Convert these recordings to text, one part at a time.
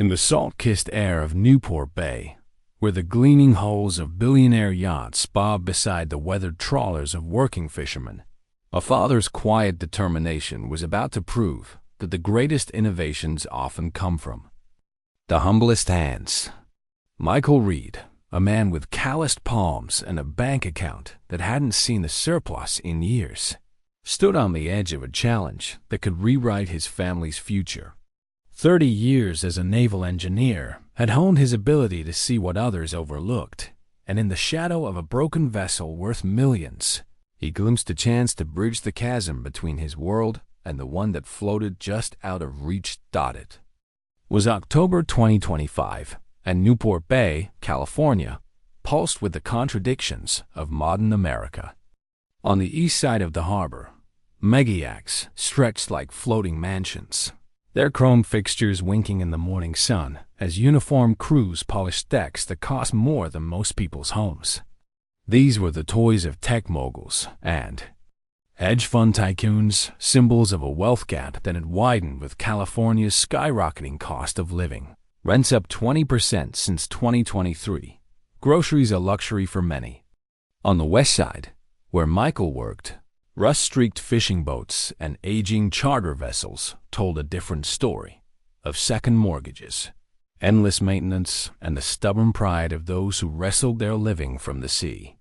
In the salt-kissed air of Newport Bay, where the gleaming hulls of billionaire yachts bob beside the weathered trawlers of working fishermen, a father's quiet determination was about to prove that the greatest innovations often come from the humblest hands. Michael Reed, a man with calloused palms and a bank account that hadn't seen a surplus in years, stood on the edge of a challenge that could rewrite his family's future. 30 years as a naval engineer had honed his ability to see what others overlooked, and in the shadow of a broken vessel worth millions, he glimpsed a chance to bridge the chasm between his world and the one that floated just out of reach. It was October 2025, and Newport Bay, California, pulsed with the contradictions of modern America. On the east side of the harbor, mega yachts stretched like floating mansions, their chrome fixtures winking in the morning sun as uniformed crews polished decks that cost more than most people's homes. These were the toys of tech moguls and hedge fund tycoons, symbols of a wealth gap that had widened with California's skyrocketing cost of living. Rents up 20% since 2023. Groceries a luxury for many. On the west side, where Michael worked, rust-streaked fishing boats and aging charter vessels told a different story of second mortgages, endless maintenance, and the stubborn pride of those who wrestled their living from the sea.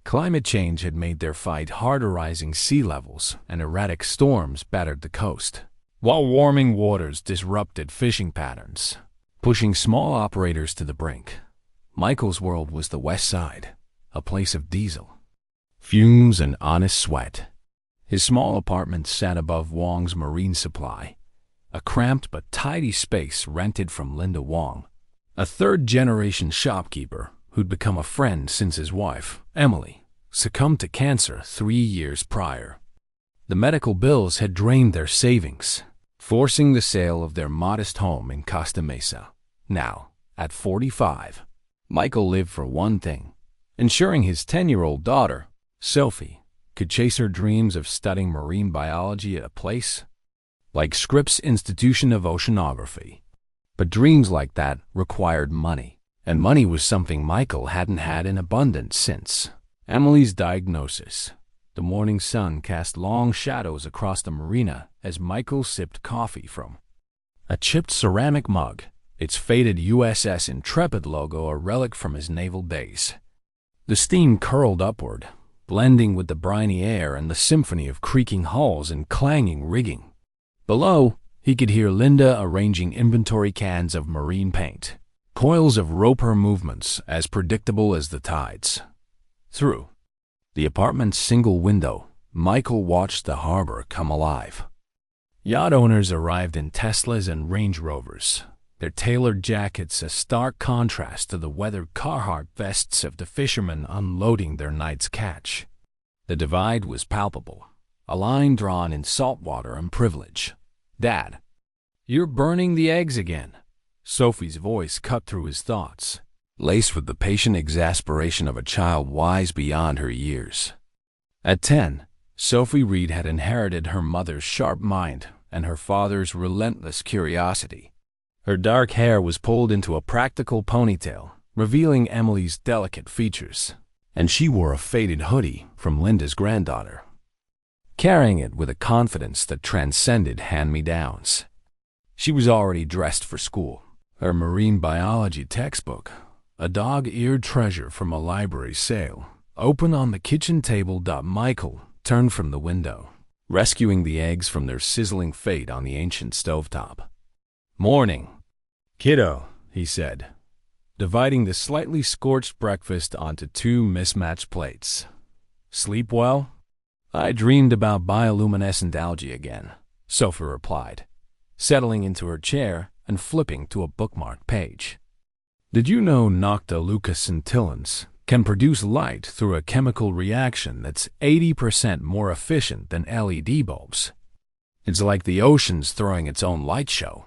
Climate change had made their fight harder. Rising sea levels and erratic storms battered the coast, while warming waters disrupted fishing patterns, pushing small operators to the brink. Michael's world was the west side, a place of diesel, fumes, and honest sweat. His small apartment sat above Wong's Marine Supply, a cramped but tidy space rented from Linda Wong, a third-generation shopkeeper who'd become a friend since his wife, Emily, succumbed to cancer 3 years prior. The medical bills had drained their savings, forcing the sale of their modest home in Costa Mesa. Now, at 45, Michael lived for one thing: ensuring his 10-year-old daughter, Sophie, could chase her dreams of studying marine biology at a place like Scripps Institution of Oceanography. But dreams like that required money, and money was something Michael hadn't had in abundance since Emily's diagnosis. The morning sun cast long shadows across the marina as Michael sipped coffee from a chipped ceramic mug, its faded USS Intrepid logo a relic from his naval days. The steam curled upward, blending with the briny air and the symphony of creaking hulls and clanging rigging. Below, he could hear Linda arranging inventory cans of marine paint, coils of roper movements as predictable as the tides. Through the apartment's single window, Michael watched the harbor come alive. Yacht owners arrived in Teslas and Range Rovers, their tailored jackets a stark contrast to the weathered Carhartt vests of the fishermen unloading their night's catch. The divide was palpable, a line drawn in saltwater and privilege. "Dad, you're burning the eggs again." Sophie's voice cut through his thoughts, laced with the patient exasperation of a child wise beyond her years. At 10, Sophie Reed had inherited her mother's sharp mind and her father's relentless curiosity. Her dark hair was pulled into a practical ponytail, revealing Emily's delicate features, and she wore a faded hoodie from Linda's granddaughter, carrying it with a confidence that transcended hand-me-downs. She was already dressed for school, her marine biology textbook, a dog-eared treasure from a library sale, open on the kitchen table. Michael turned from the window, rescuing the eggs from their sizzling fate on the ancient stovetop. "Morning, kiddo," he said, dividing the slightly scorched breakfast onto 2 mismatched plates. "Sleep well?" "I dreamed about bioluminescent algae again," Sophie replied, settling into her chair and flipping to a bookmarked page. "Did you know noctilucoscintillans can produce light through a chemical reaction that's 80% more efficient than LED bulbs? It's like the ocean's throwing its own light show."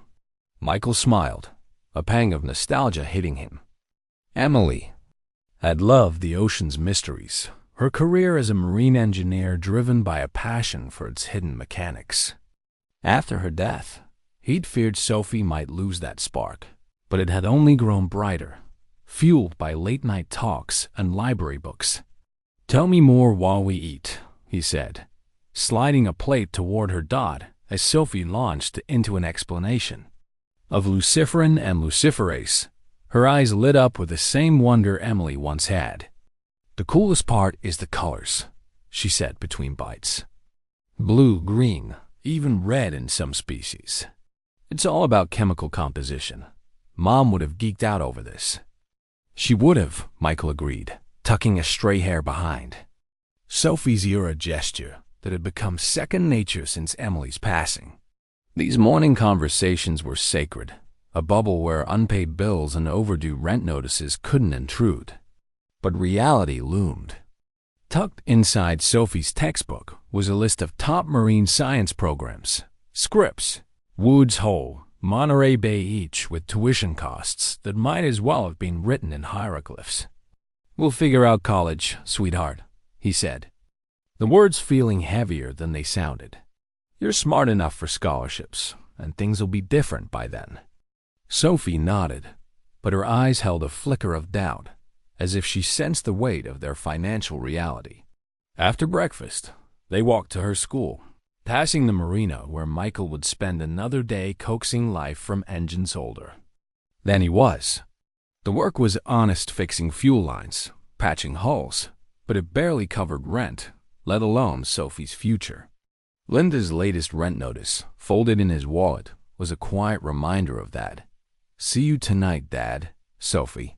Michael smiled, a pang of nostalgia hitting him. Emily had loved the ocean's mysteries, her career as a marine engineer driven by a passion for its hidden mechanics. After her death, he'd feared Sophie might lose that spark, but it had only grown brighter, fueled by late-night talks and library books. "Tell me more while we eat," he said, sliding a plate toward her dot as Sophie launched into an explanation of luciferin and luciferase. Her eyes lit up with the same wonder Emily once had. "The coolest part is the colors," she said between bites. "Blue, green, even red in some species. It's all about chemical composition. Mom would have geeked out over this." "She would have," Michael agreed, tucking a stray hair behind. Sophie's era gesture that had become second nature since Emily's passing. These morning conversations were sacred, a bubble where unpaid bills and overdue rent notices couldn't intrude. But reality loomed. Tucked inside Sophie's textbook was a list of top marine science programs, Scripps, Woods Hole, Monterey Bay, each with tuition costs that might as well have been written in hieroglyphs. "We'll figure out college, sweetheart," he said, the words feeling heavier than they sounded. "You're smart enough for scholarships, and things will be different by then." Sophie nodded, but her eyes held a flicker of doubt, as if she sensed the weight of their financial reality. After breakfast, they walked to her school, passing the marina where Michael would spend another day coaxing life from engines older than he was. The work was honest, fixing fuel lines, patching hulls, but it barely covered rent, let alone Sophie's future. Linda's latest rent notice, folded in his wallet, was a quiet reminder of that. "See you tonight, Dad," Sophie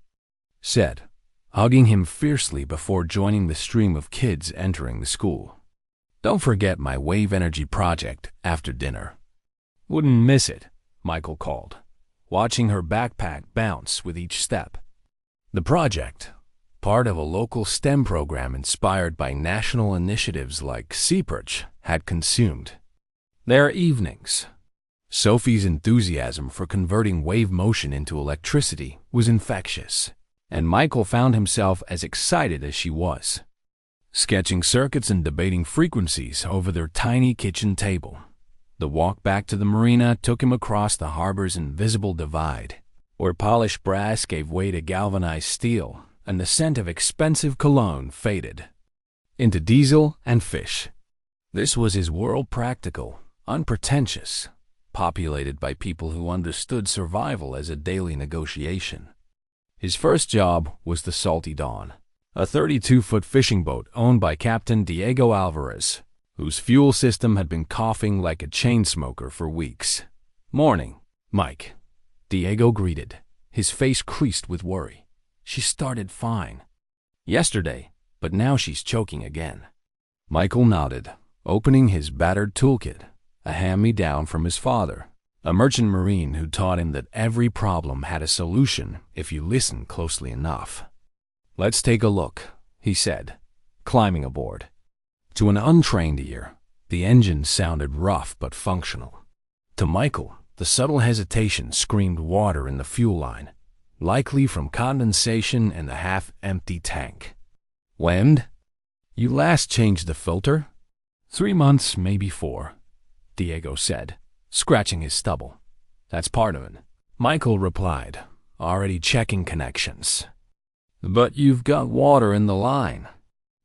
said, hugging him fiercely before joining the stream of kids entering the school. "Don't forget my wave energy project after dinner." "Wouldn't miss it," Michael called, watching her backpack bounce with each step. The project, part of a local STEM program inspired by national initiatives like Sabotage, had consumed their evenings. Sophie's enthusiasm for converting wave motion into electricity was infectious, and Michael found himself as excited as she was, sketching circuits and debating frequencies over their tiny kitchen table. The walk back to the marina took him across the harbor's invisible divide, where polished brass gave way to galvanized steel, and the scent of expensive cologne faded into diesel and fish. This was his world, practical, unpretentious, populated by people who understood survival as a daily negotiation. His first job was the Salty Dawn, a 32-foot fishing boat owned by Captain Diego Alvarez, whose fuel system had been coughing like a chain smoker for weeks. "Morning, Mike," Diego greeted, his face creased with worry. "She started fine yesterday, but now she's choking again." Michael nodded, opening his battered toolkit, a hand-me-down from his father, a merchant marine who taught him that every problem had a solution if you listened closely enough. "Let's take a look," he said, climbing aboard. To an untrained ear, the engine sounded rough but functional. To Michael, the subtle hesitation screamed water in the fuel line, likely from condensation in the half-empty tank. "When? You last changed the filter?" 3 months, maybe 4, Diego said, scratching his stubble. "That's part of it," Michael replied, already checking connections. "But you've got water in the line."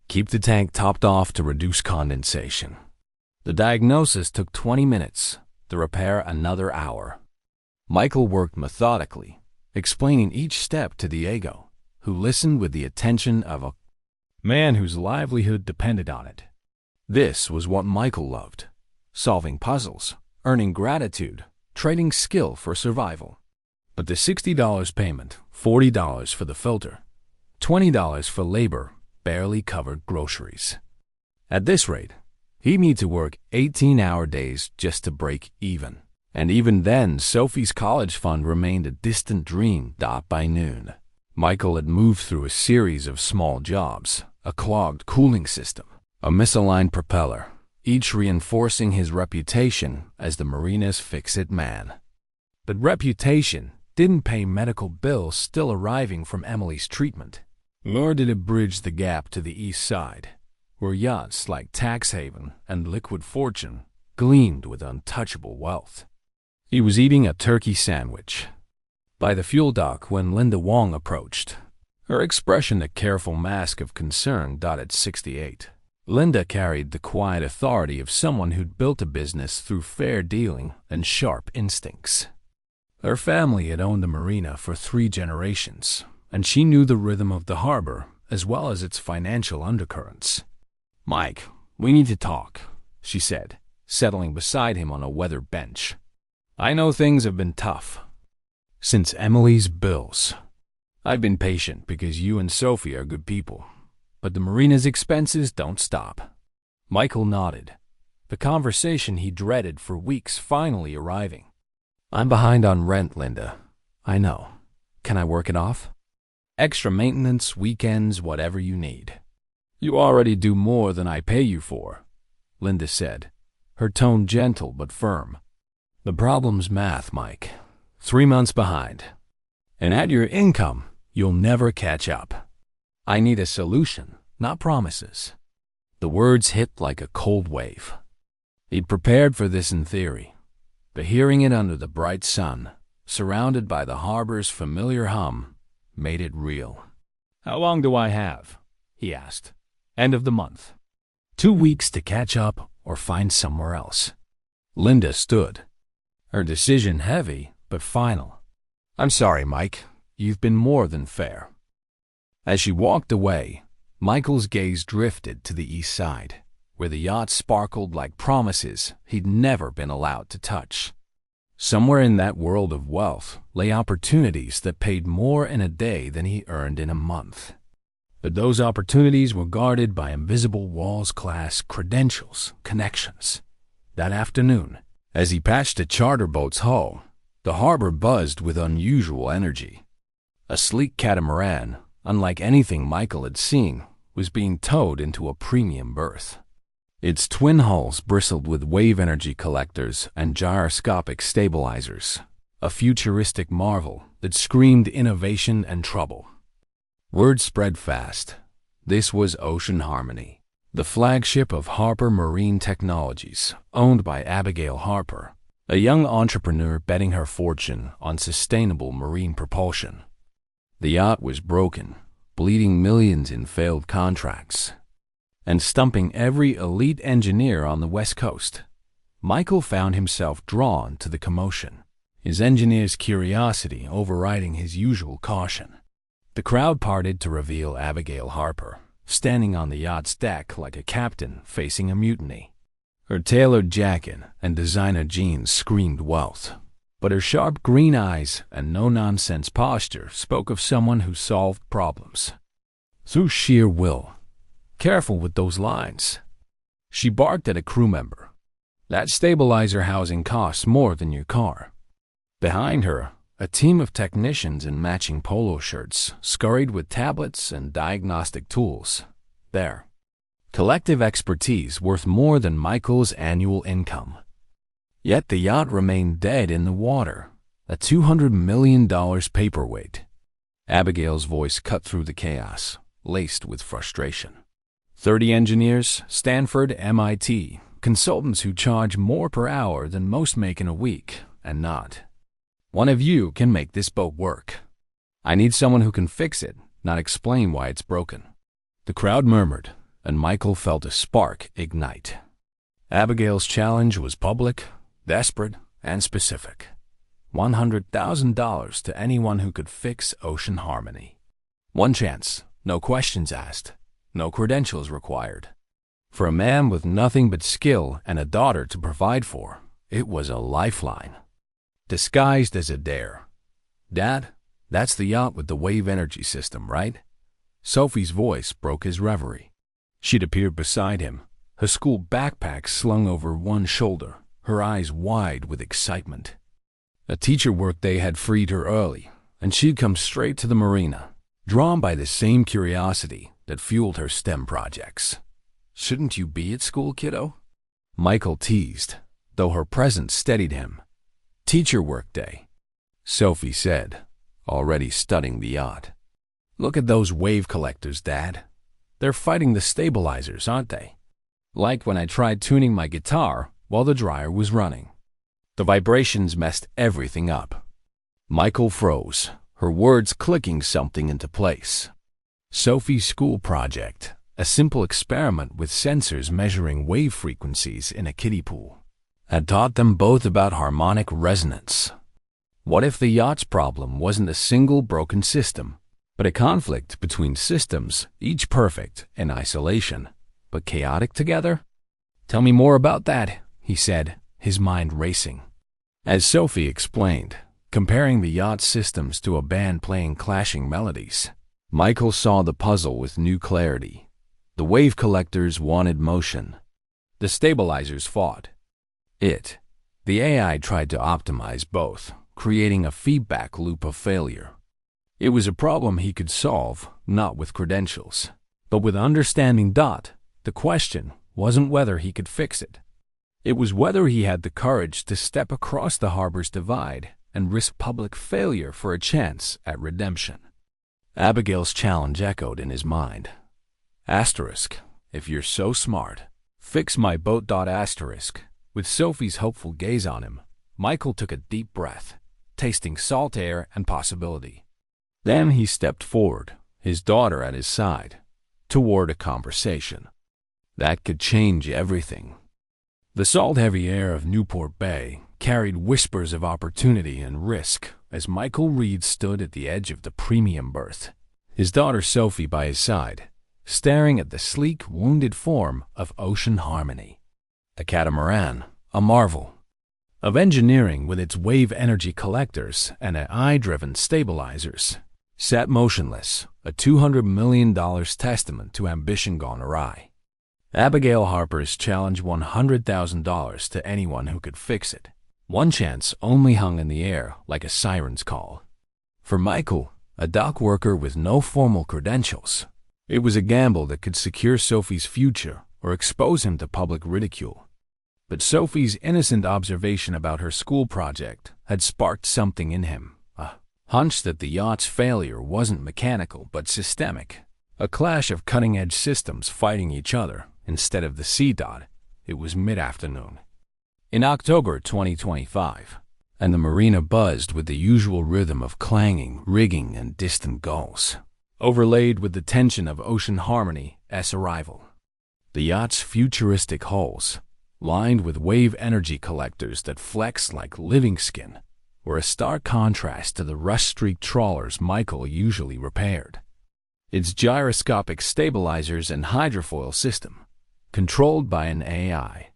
"Keep the tank topped off to reduce condensation." The diagnosis took 20 minutes, the repair another hour. Michael worked methodically, explaining each step to Diego, who listened with the attention of a man whose livelihood depended on it. This was what Michael loved: solving puzzles, earning gratitude, trading skill for survival. But the $60 payment, $40 for the filter, $20 for labor, barely covered groceries. At this rate, he'd need to work 18-hour days just to break even. And even then, Sophie's college fund remained a distant dream. By noon, Michael had moved through a series of small jobs: a clogged cooling system, a misaligned propeller, each reinforcing his reputation as the marina's fix-it man. But reputation didn't pay medical bills still arriving from Emily's treatment, nor did it bridge the gap to the east side, where yachts like Tax Haven and Liquid Fortune gleamed with untouchable wealth. He was eating a turkey sandwich, by the fuel dock when Linda Wong approached, her expression a careful mask of concern. At 68, Linda carried the quiet authority of someone who'd built a business through fair dealing and sharp instincts. Her family had owned the marina for 3 generations, and she knew the rhythm of the harbor as well as its financial undercurrents. "Mike, we need to talk," she said, settling beside him on a weather bench. "I know things have been tough since Emily's bills. I've been patient because you and Sophie are good people, but the marina's expenses don't stop." Michael nodded, the conversation he dreaded for weeks finally arriving. "I'm behind on rent, Linda. I know. Can I work it off? Extra maintenance, weekends, whatever you need." "You already do more than I pay you for," Linda said, her tone gentle but firm. "The problem's math, Mike. 3 months behind. And at your income, you'll never catch up. I need a solution, not promises." The words hit like a cold wave. He'd prepared for this in theory, but hearing it under the bright sun, surrounded by the harbor's familiar hum, made it real. "How long do I have?" he asked. "End of the month. 2 weeks to catch up or find somewhere else." Linda stood, her decision heavy but final. "I'm sorry, Mike. You've been more than fair." As she walked away, Michael's gaze drifted to the east side, where the yacht sparkled like promises he'd never been allowed to touch. Somewhere in that world of wealth lay opportunities that paid more in a day than he earned in a month. But those opportunities were guarded by invisible walls-class credentials, connections. That afternoon, as he patched a charter boat's hull, the harbor buzzed with unusual energy. A sleek catamaran, unlike anything Michael had seen, was being towed into a premium berth. Its twin hulls bristled with wave energy collectors and gyroscopic stabilizers, a futuristic marvel that screamed innovation and trouble. Word spread fast. This was Ocean Harmony, the flagship of Harper Marine Technologies, owned by Abigail Harper, a young entrepreneur betting her fortune on sustainable marine propulsion. The yacht was broken, bleeding millions in failed contracts, and stumping every elite engineer on the West Coast. Michael found himself drawn to the commotion, his engineer's curiosity overriding his usual caution. The crowd parted to reveal Abigail Harper, standing on the yacht's deck like a captain facing a mutiny. Her tailored jacket and designer jeans screamed wealth, but her sharp green eyes and no-nonsense posture spoke of someone who solved problems through sheer will. "Careful with those lines," she barked at a crew member. "That stabilizer housing costs more than your car." Behind her, a team of technicians in matching polo shirts scurried with tablets and diagnostic tools. Their collective expertise worth more than Michael's annual income. Yet the yacht remained dead in the water, a $200 million paperweight. Abigail's voice cut through the chaos, laced with frustration. 30 engineers, Stanford, MIT, consultants who charge more per hour than most make in a week, and not one of you can make this boat work. I need someone who can fix it, not explain why it's broken. The crowd murmured, and Michael felt a spark ignite. Abigail's challenge was public, desperate, and specific. $100,000 to anyone who could fix Ocean Harmony. One chance, no questions asked. No credentials required. For a man with nothing but skill and a daughter to provide for, it was a lifeline. Disguised as a dare. "Dad, that's the yacht with the wave energy system, right?" Sophie's voice broke his reverie. She'd appeared beside him, her school backpack slung over one shoulder, her eyes wide with excitement. A teacher workday had freed her early, and she'd come straight to the marina, drawn by the same curiosity that fueled her STEM projects. "Shouldn't you be at school, kiddo?" Michael teased, though her presence steadied him. "Teacher workday," Sophie said, already studying the yacht. "Look at those wave collectors, Dad. They're fighting the stabilizers, aren't they? Like when I tried tuning my guitar while the dryer was running. The vibrations messed everything up." Michael froze, her words clicking something into place. Sophie's school project, a simple experiment with sensors measuring wave frequencies in a kiddie pool, had taught them both about harmonic resonance. What if the yacht's problem wasn't a single broken system, but a conflict between systems, each perfect in isolation, but chaotic together? "Tell me more about that," he said, his mind racing. As Sophie explained, comparing the yacht's systems to a band playing clashing melodies, Michael saw the puzzle with new clarity. The wave collectors wanted motion. The stabilizers fought it. The AI tried to optimize both, creating a feedback loop of failure. It was a problem he could solve, not with credentials, but with understanding. The question wasn't whether he could fix it. It was whether he had the courage to step across the harbor's divide and risk public failure for a chance at redemption. Abigail's challenge echoed in his mind. Asterisk, if you're so smart, fix my boat. Asterisk. With Sophie's hopeful gaze on him, Michael took a deep breath, tasting salt air and possibility. Then he stepped forward, his daughter at his side, toward a conversation that could change everything. The salt-heavy air of Newport Bay carried whispers of opportunity and risk as Michael Reed stood at the edge of the premium berth, his daughter Sophie by his side, staring at the sleek, wounded form of Ocean Harmony. A catamaran, a marvel of engineering with its wave energy collectors and AI-driven stabilizers, sat motionless, a $200 million testament to ambition gone awry. Abigail Harper's challenge $100,000 to anyone who could fix it. One chance only hung in the air like a siren's call. For Michael, a dock worker with no formal credentials, it was a gamble that could secure Sophie's future or expose him to public ridicule. But Sophie's innocent observation about her school project had sparked something in him, a hunch that the yacht's failure wasn't mechanical but systemic, a clash of cutting-edge systems fighting each other instead of the sea. It was mid-afternoon in October 2025, and the marina buzzed with the usual rhythm of clanging, rigging, and distant gulls, overlaid with the tension of Ocean Harmony's arrival. The yacht's futuristic hulls, lined with wave energy collectors that flexed like living skin, were a stark contrast to the rust-streaked trawlers Michael usually repaired. Its gyroscopic stabilizers and hydrofoil system, controlled by an AI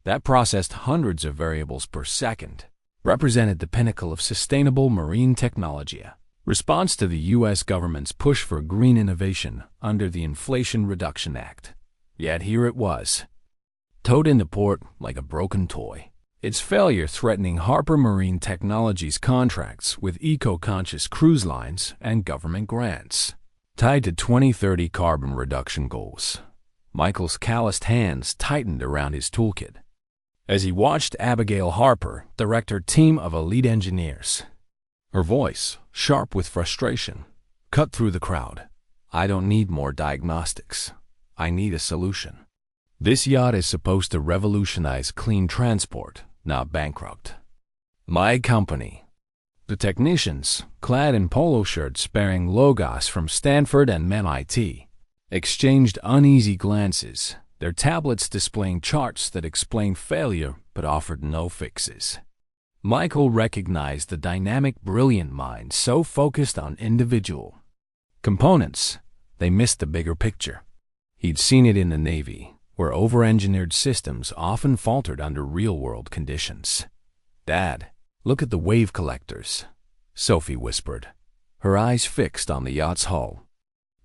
that processed hundreds of variables per second, represented the pinnacle of sustainable marine technology, response to the U.S. government's push for green innovation under the Inflation Reduction Act. Yet here it was, towed into port like a broken toy, its failure threatening Harper Marine Technology's contracts with eco-conscious cruise lines and government grants, tied to 2030 carbon reduction goals. Michael's calloused hands tightened around his toolkit as he watched Abigail Harper direct her team of elite engineers. Her voice, sharp with frustration, cut through the crowd. "I don't need more diagnostics. I need a solution. This yacht is supposed to revolutionize clean transport, not bankrupt. My company." The technicians, clad in polo shirts bearing logos from Stanford and MIT, exchanged uneasy glances, their tablets displaying charts that explained failure but offered no fixes. Michael recognized the dynamic, brilliant mind so focused on individual components, they missed the bigger picture. He'd seen it in the Navy, where over-engineered systems often faltered under real-world conditions. "Dad, look at the wave collectors," Sophie whispered, her eyes fixed on the yacht's hull.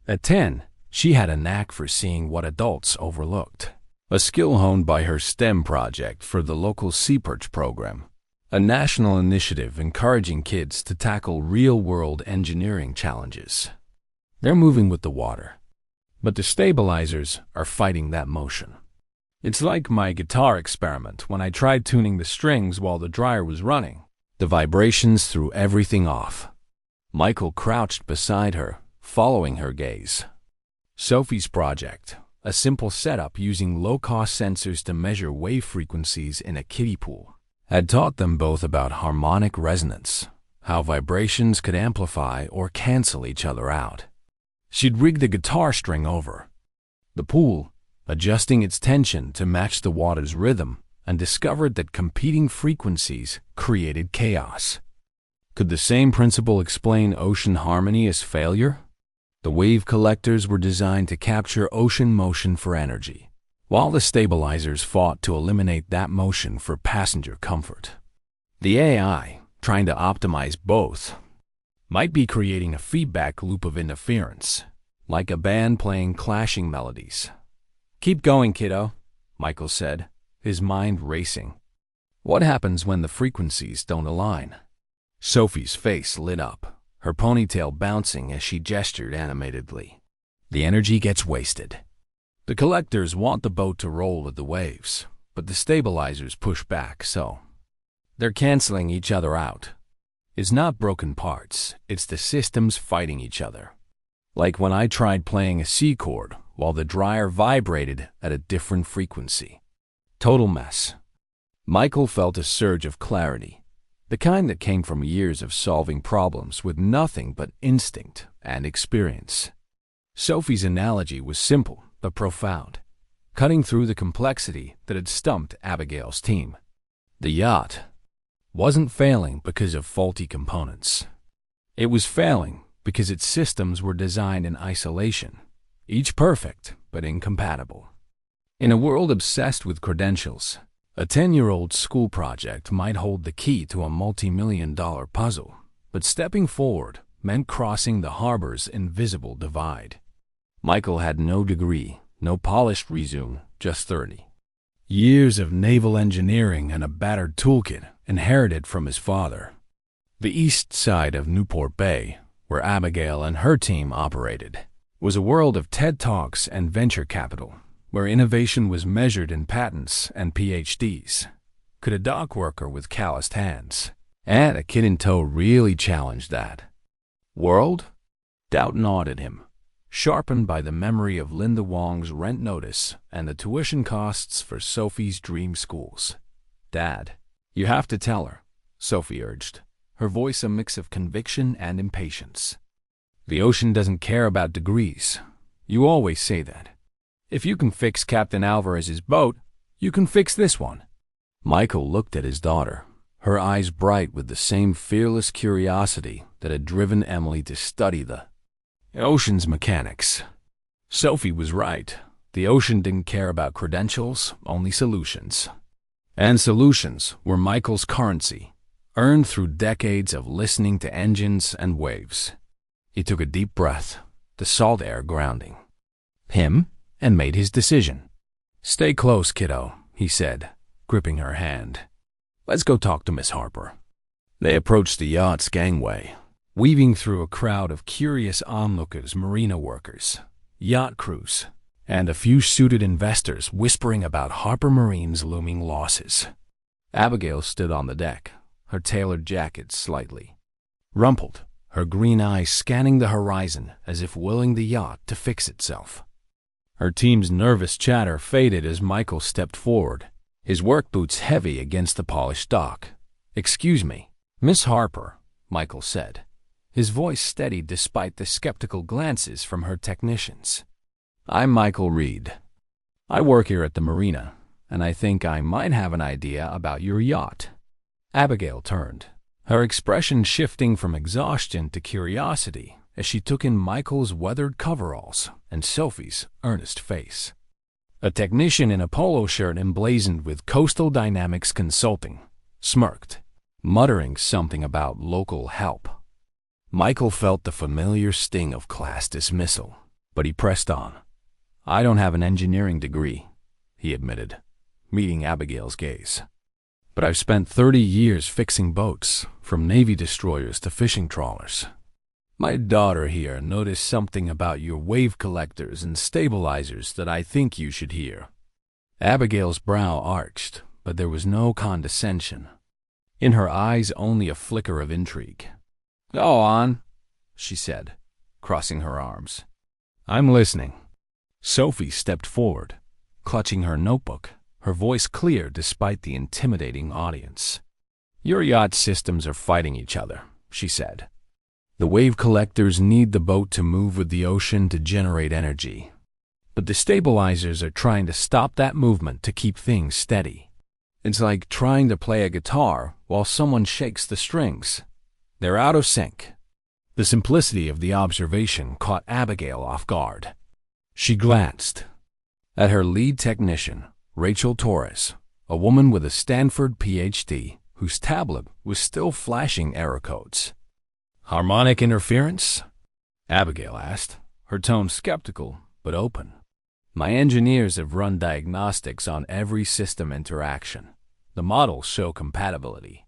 At 10, she had a knack for seeing what adults overlooked, a skill honed by her STEM project for the local Sea Perch program, a national initiative encouraging kids to tackle real-world engineering challenges. They're moving with the water, but the stabilizers are fighting that motion. It's like my guitar experiment when I tried tuning the strings while the dryer was running. The vibrations threw everything off. Michael crouched beside her, following her gaze. Sophie's project, a simple setup using low-cost sensors to measure wave frequencies in a kiddie pool, had taught them both about harmonic resonance, how vibrations could amplify or cancel each other out. She'd rig the guitar string over the pool, adjusting its tension to match the water's rhythm, and discovered that competing frequencies created chaos. Could the same principle explain ocean harmony as failure? The wave collectors were designed to capture ocean motion for energy, while the stabilizers fought to eliminate that motion for passenger comfort. The AI, trying to optimize both, might be creating a feedback loop of interference, like a band playing clashing melodies. "Keep going, kiddo," Michael said, his mind racing. "What happens when the frequencies don't align?" Sophie's face lit up, her ponytail bouncing as she gestured animatedly. "The energy gets wasted. The collectors want the boat to roll with the waves, but the stabilizers push back, so they're canceling each other out. It's not broken parts, it's the systems fighting each other. Like when I tried playing a C chord while the dryer vibrated at a different frequency. Total mess." Michael felt a surge of clarity, the kind that came from years of solving problems with nothing but instinct and experience. Sophie's analogy was simple but profound, cutting through the complexity that had stumped Abigail's team. The yacht wasn't failing because of faulty components. It was failing because its systems were designed in isolation, each perfect but incompatible. In a world obsessed with credentials, a 10-year-old school project might hold the key to a multi-million-dollar puzzle, but stepping forward meant crossing the harbor's invisible divide. Michael had no degree, no polished resume, just 30 years of naval engineering and a battered toolkit inherited from his father. The east side of Newport Bay, where Abigail and her team operated, was a world of TED Talks and venture capital, where innovation was measured in patents and PhDs. Could a dock worker with calloused hands and a kid in tow really challenge that world? Doubt gnawed at him, sharpened by the memory of Linda Wong's rent notice and the tuition costs for Sophie's dream schools. "Dad, you have to tell her," Sophie urged, her voice a mix of conviction and impatience. "The ocean doesn't care about degrees. You always say that. If you can fix Captain Alvarez's boat, you can fix this one." Michael looked at his daughter, her eyes bright with the same fearless curiosity that had driven Emily to study the ocean's mechanics. Sophie was right. The ocean didn't care about credentials, only solutions. And solutions were Michael's currency, earned through decades of listening to engines and waves. He took a deep breath, the salt air grounding him, and made his decision. "Stay close, kiddo," he said, gripping her hand. "Let's go talk to Miss Harper." They approached the yacht's gangway, weaving through a crowd of curious onlookers, marina workers, yacht crews, and a few suited investors whispering about Harper Marine's looming losses. Abigail stood on the deck, her tailored jacket slightly rumpled, her green eyes scanning the horizon as if willing the yacht to fix itself. Her team's nervous chatter faded as Michael stepped forward, his work boots heavy against the polished dock. "Excuse me, Miss Harper," Michael said, his voice steady despite the skeptical glances from her technicians. "I'm Michael Reed. I work here at the marina, and I think I might have an idea about your yacht." Abigail turned, her expression shifting from exhaustion to curiosity as she took in Michael's weathered coveralls and Sophie's earnest face. A technician in a polo shirt emblazoned with Coastal Dynamics Consulting smirked, muttering something about local help. Michael felt the familiar sting of class dismissal, but he pressed on. "I don't have an engineering degree," he admitted, meeting Abigail's gaze. "But I've spent 30 years fixing boats, from Navy destroyers to fishing trawlers. My daughter here noticed something about your wave collectors and stabilizers that I think you should hear." Abigail's brow arched, but there was no condescension. In her eyes only a flicker of intrigue. "Go on," she said, crossing her arms. "I'm listening." Sophie stepped forward, clutching her notebook, her voice clear despite the intimidating audience. "Your yacht systems are fighting each other, she said. The wave collectors need the boat to move with the ocean to generate energy. But the stabilizers are trying to stop that movement to keep things steady. It's like trying to play a guitar while someone shakes the strings. They're out of sync. The simplicity of the observation caught Abigail off guard. She glanced at her lead technician, Rachel Torres, a woman with a Stanford PhD whose tablet was still flashing error codes. "Harmonic interference?" Abigail asked, her tone skeptical but open. "My engineers have run diagnostics on every system interaction. The models show compatibility."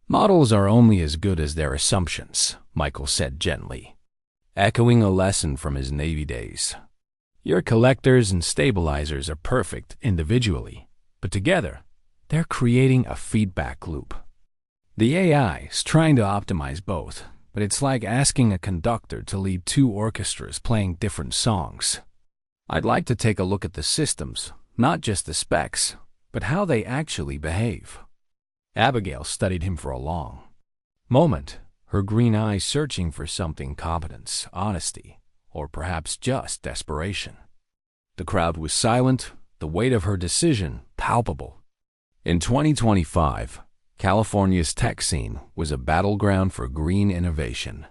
"Models are only as good as their assumptions," Michael said gently, echoing a lesson from his Navy days. "Your collectors and stabilizers are perfect individually, but together, they're creating a feedback loop. The AI is trying to optimize both, but it's like asking a conductor to lead two orchestras playing different songs. I'd like to take a look at the systems, not just the specs, but how they actually behave." Abigail studied him for a long moment, her green eyes searching for something: competence, honesty, or perhaps just desperation. The crowd was silent, the weight of her decision palpable. In 2025, California's tech scene was a battleground for green innovation,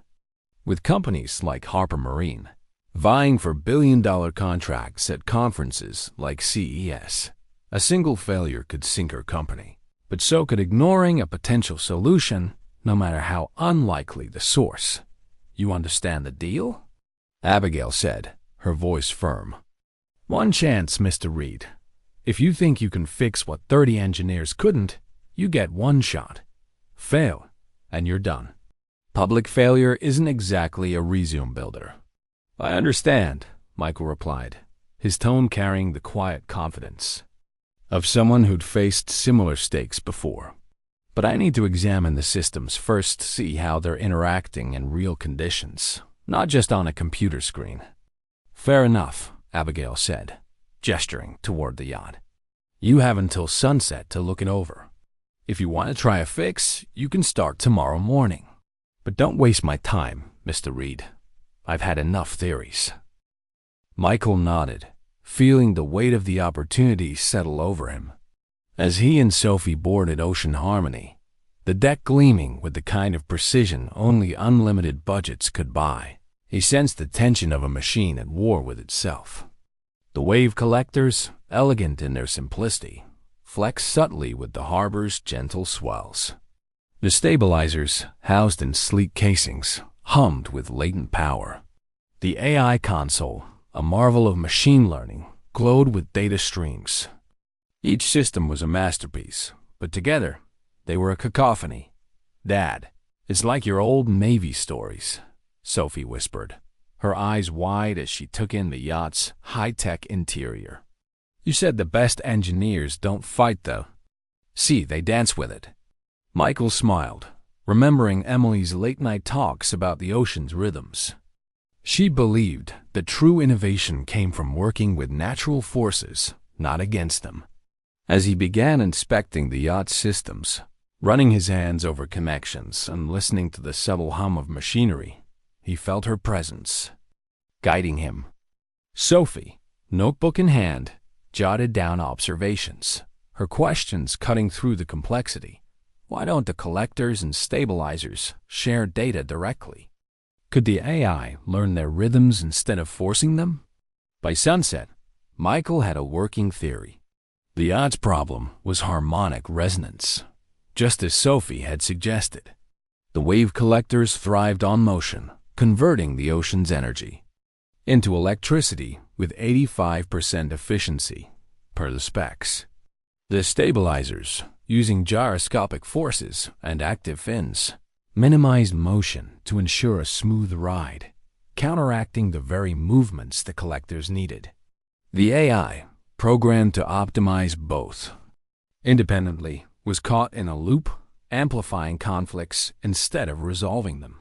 with companies like Harper Marine vying for billion-dollar contracts at conferences like CES. A single failure could sink her company, but so could ignoring a potential solution, no matter how unlikely the source. "You understand the deal?" Abigail said, her voice firm. "One chance, Mr. Reed. If you think you can fix what 30 engineers couldn't, you get one shot. Fail, and you're done. Public failure isn't exactly a resume builder." "I understand," Michael replied, his tone carrying the quiet confidence of someone who'd faced similar stakes before. "But I need to examine the systems first to see how they're interacting in real conditions, not just on a computer screen." "Fair enough," Abigail said, gesturing toward the yacht. "You have until sunset to look it over. If you want to try a fix, you can start tomorrow morning. But don't waste my time, Mr. Reed. I've had enough theories." Michael nodded, feeling the weight of the opportunity settle over him. As he and Sophie boarded Ocean Harmony, the deck gleaming with the kind of precision only unlimited budgets could buy, he sensed the tension of a machine at war with itself. The wave collectors, elegant in their simplicity, flexed subtly with the harbor's gentle swells. The stabilizers, housed in sleek casings, hummed with latent power. The AI console, a marvel of machine learning, glowed with data streams. Each system was a masterpiece, but together, they were a cacophony. "Dad, it's like your old Navy stories," Sophie whispered, her eyes wide as she took in the yacht's high-tech interior. "You said the best engineers don't fight, though. See, they dance with it." Michael smiled, remembering Emily's late-night talks about the ocean's rhythms. She believed that true innovation came from working with natural forces, not against them. As he began inspecting the yacht's systems, running his hands over connections and listening to the subtle hum of machinery, he felt her presence, guiding him. Sophie, notebook in hand, jotted down observations, her questions cutting through the complexity. Why don't the collectors and stabilizers share data directly? Could the AI learn their rhythms instead of forcing them? By sunset, Michael had a working theory. The yacht's problem was harmonic resonance, just as Sophie had suggested. The wave collectors thrived on motion, converting the ocean's energy into electricity with 85% efficiency, per the specs. The stabilizers, using gyroscopic forces and active fins, minimized motion to ensure a smooth ride, counteracting the very movements the collectors needed. The AI, programmed to optimize both independently, was caught in a loop, amplifying conflicts instead of resolving them.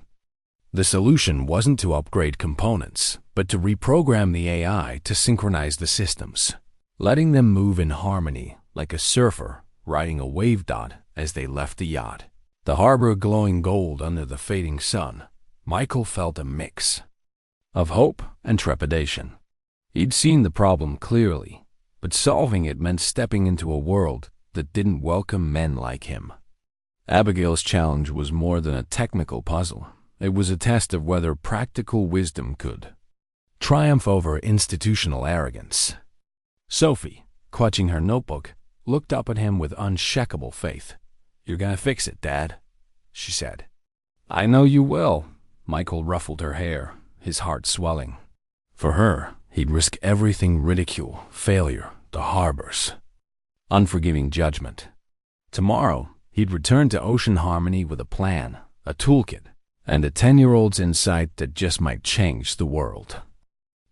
The solution wasn't to upgrade components, but to reprogram the AI to synchronize the systems, letting them move in harmony like a surfer riding a wave dot as they left the yacht. The harbor glowing gold under the fading sun, Michael felt a mix of hope and trepidation. He'd seen the problem clearly, but solving it meant stepping into a world that didn't welcome men like him. Abigail's challenge was more than a technical puzzle. It was a test of whether practical wisdom could triumph over institutional arrogance. Sophie, clutching her notebook, looked up at him with unshakable faith. "You're gonna fix it, Dad," she said. "I know you will." Michael ruffled her hair, his heart swelling. For her, he'd risk everything: ridicule, failure, the harbor's unforgiving judgment. Tomorrow, he'd return to Ocean Harmony with a plan, a toolkit, and a 10-year-old's insight that just might change the world.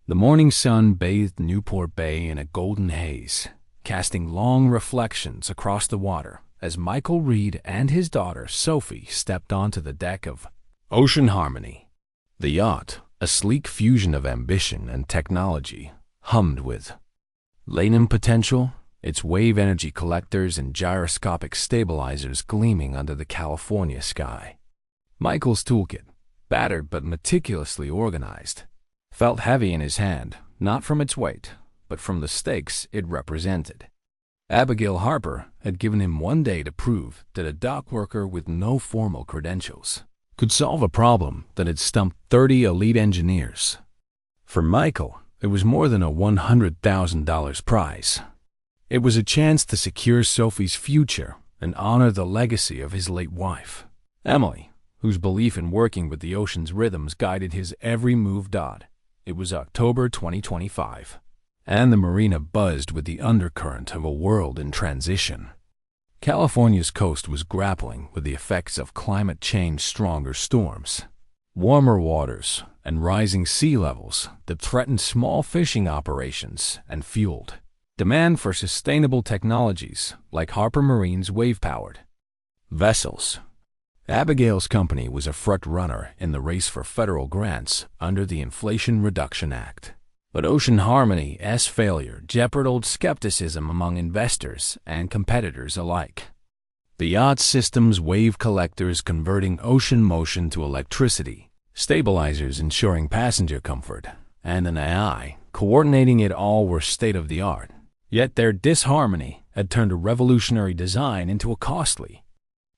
The morning sun bathed Newport Bay in a golden haze, casting long reflections across the water as Michael Reed and his daughter Sophie stepped onto the deck of Ocean Harmony. The yacht, a sleek fusion of ambition and technology, hummed with latent potential, its wave energy collectors and gyroscopic stabilizers gleaming under the California sky. Michael's toolkit, battered but meticulously organized, felt heavy in his hand, not from its weight, but from the stakes it represented. Abigail Harper had given him one day to prove that a dock worker with no formal credentials could solve a problem that had stumped 30 elite engineers. For Michael, it was more than a $100,000 prize. It was a chance to secure Sophie's future and honor the legacy of his late wife, Emily, whose belief in working with the ocean's rhythms guided his every move. It was October 2025, and the marina buzzed with the undercurrent of a world in transition. California's coast was grappling with the effects of climate change: stronger storms, warmer waters, and rising sea levels that threatened small fishing operations and fueled demand for sustainable technologies like Harper Marine's wave-powered vessels. Abigail's company was a front-runner in the race for federal grants under the Inflation Reduction Act. But Ocean Harmony's failure jeopardized skepticism among investors and competitors alike. The yacht system's wave collectors converting ocean motion to electricity, stabilizers ensuring passenger comfort, and an AI coordinating it all were state-of-the-art. Yet their disharmony had turned a revolutionary design into a costly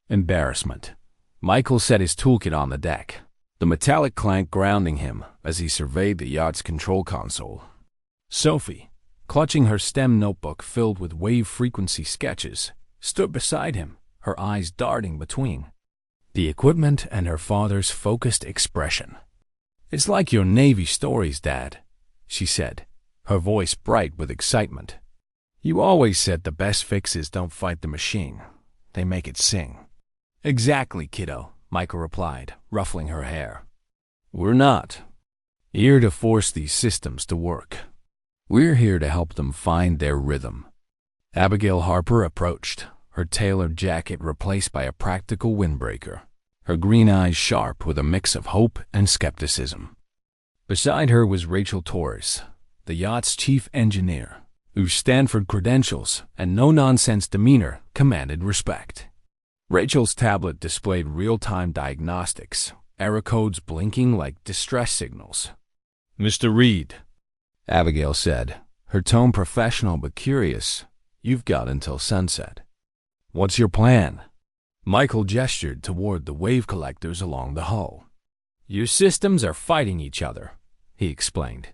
embarrassment. Michael set his toolkit on the deck, the metallic clank grounding him as he surveyed the yacht's control console. Sophie, clutching her STEM notebook filled with wave-frequency sketches, stood beside him, her eyes darting between the equipment and her father's focused expression. "It's like your Navy stories, Dad," she said, her voice bright with excitement. "You always said the best fixes don't fight the machine, they make it sing." "Exactly, kiddo," Michael replied, ruffling her hair. "We're not here to force these systems to work. We're here to help them find their rhythm." Abigail Harper approached, her tailored jacket replaced by a practical windbreaker, her green eyes sharp with a mix of hope and skepticism. Beside her was Rachel Torres, the yacht's chief engineer, whose Stanford credentials and no-nonsense demeanor commanded respect. Rachel's tablet displayed real-time diagnostics, error codes blinking like distress signals. "Mr. Reed," Abigail said, her tone professional but curious, "you've got until sunset. What's your plan?" Michael gestured toward the wave collectors along the hull. "Your systems are fighting each other," he explained.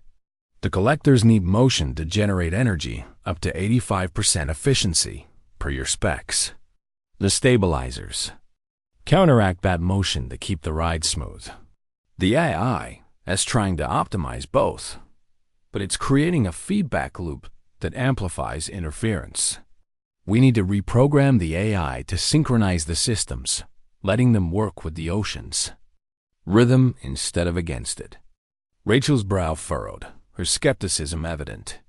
"The collectors need motion to generate energy up to 85% efficiency, per your specs. The stabilizers counteract that motion to keep the ride smooth. The AI is trying to optimize both, but it's creating a feedback loop that amplifies interference. We need to reprogram the AI to synchronize the systems, letting them work with the ocean's rhythm instead of against it." Rachel's brow furrowed, her skepticism evident.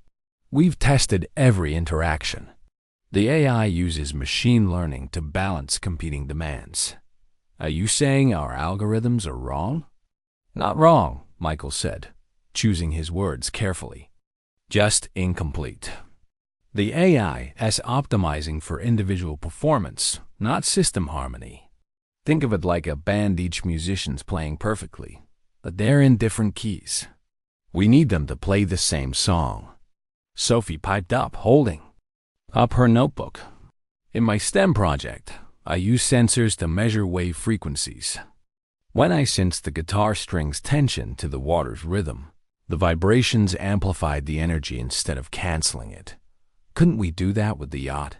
"We've tested every interaction. The AI uses machine learning to balance competing demands. Are you saying our algorithms are wrong?" "Not wrong," Michael said, choosing his words carefully. "Just incomplete. The AI is optimizing for individual performance, not system harmony. Think of it like a band, each musician's playing perfectly, but they're in different keys. We need them to play the same song. Sophie piped up, holding up her notebook. In my STEM project, I use sensors to measure wave frequencies. When I sensed the guitar strings' tension to the water's rhythm, the vibrations amplified the energy instead of canceling it. Couldn't we do that with the yacht?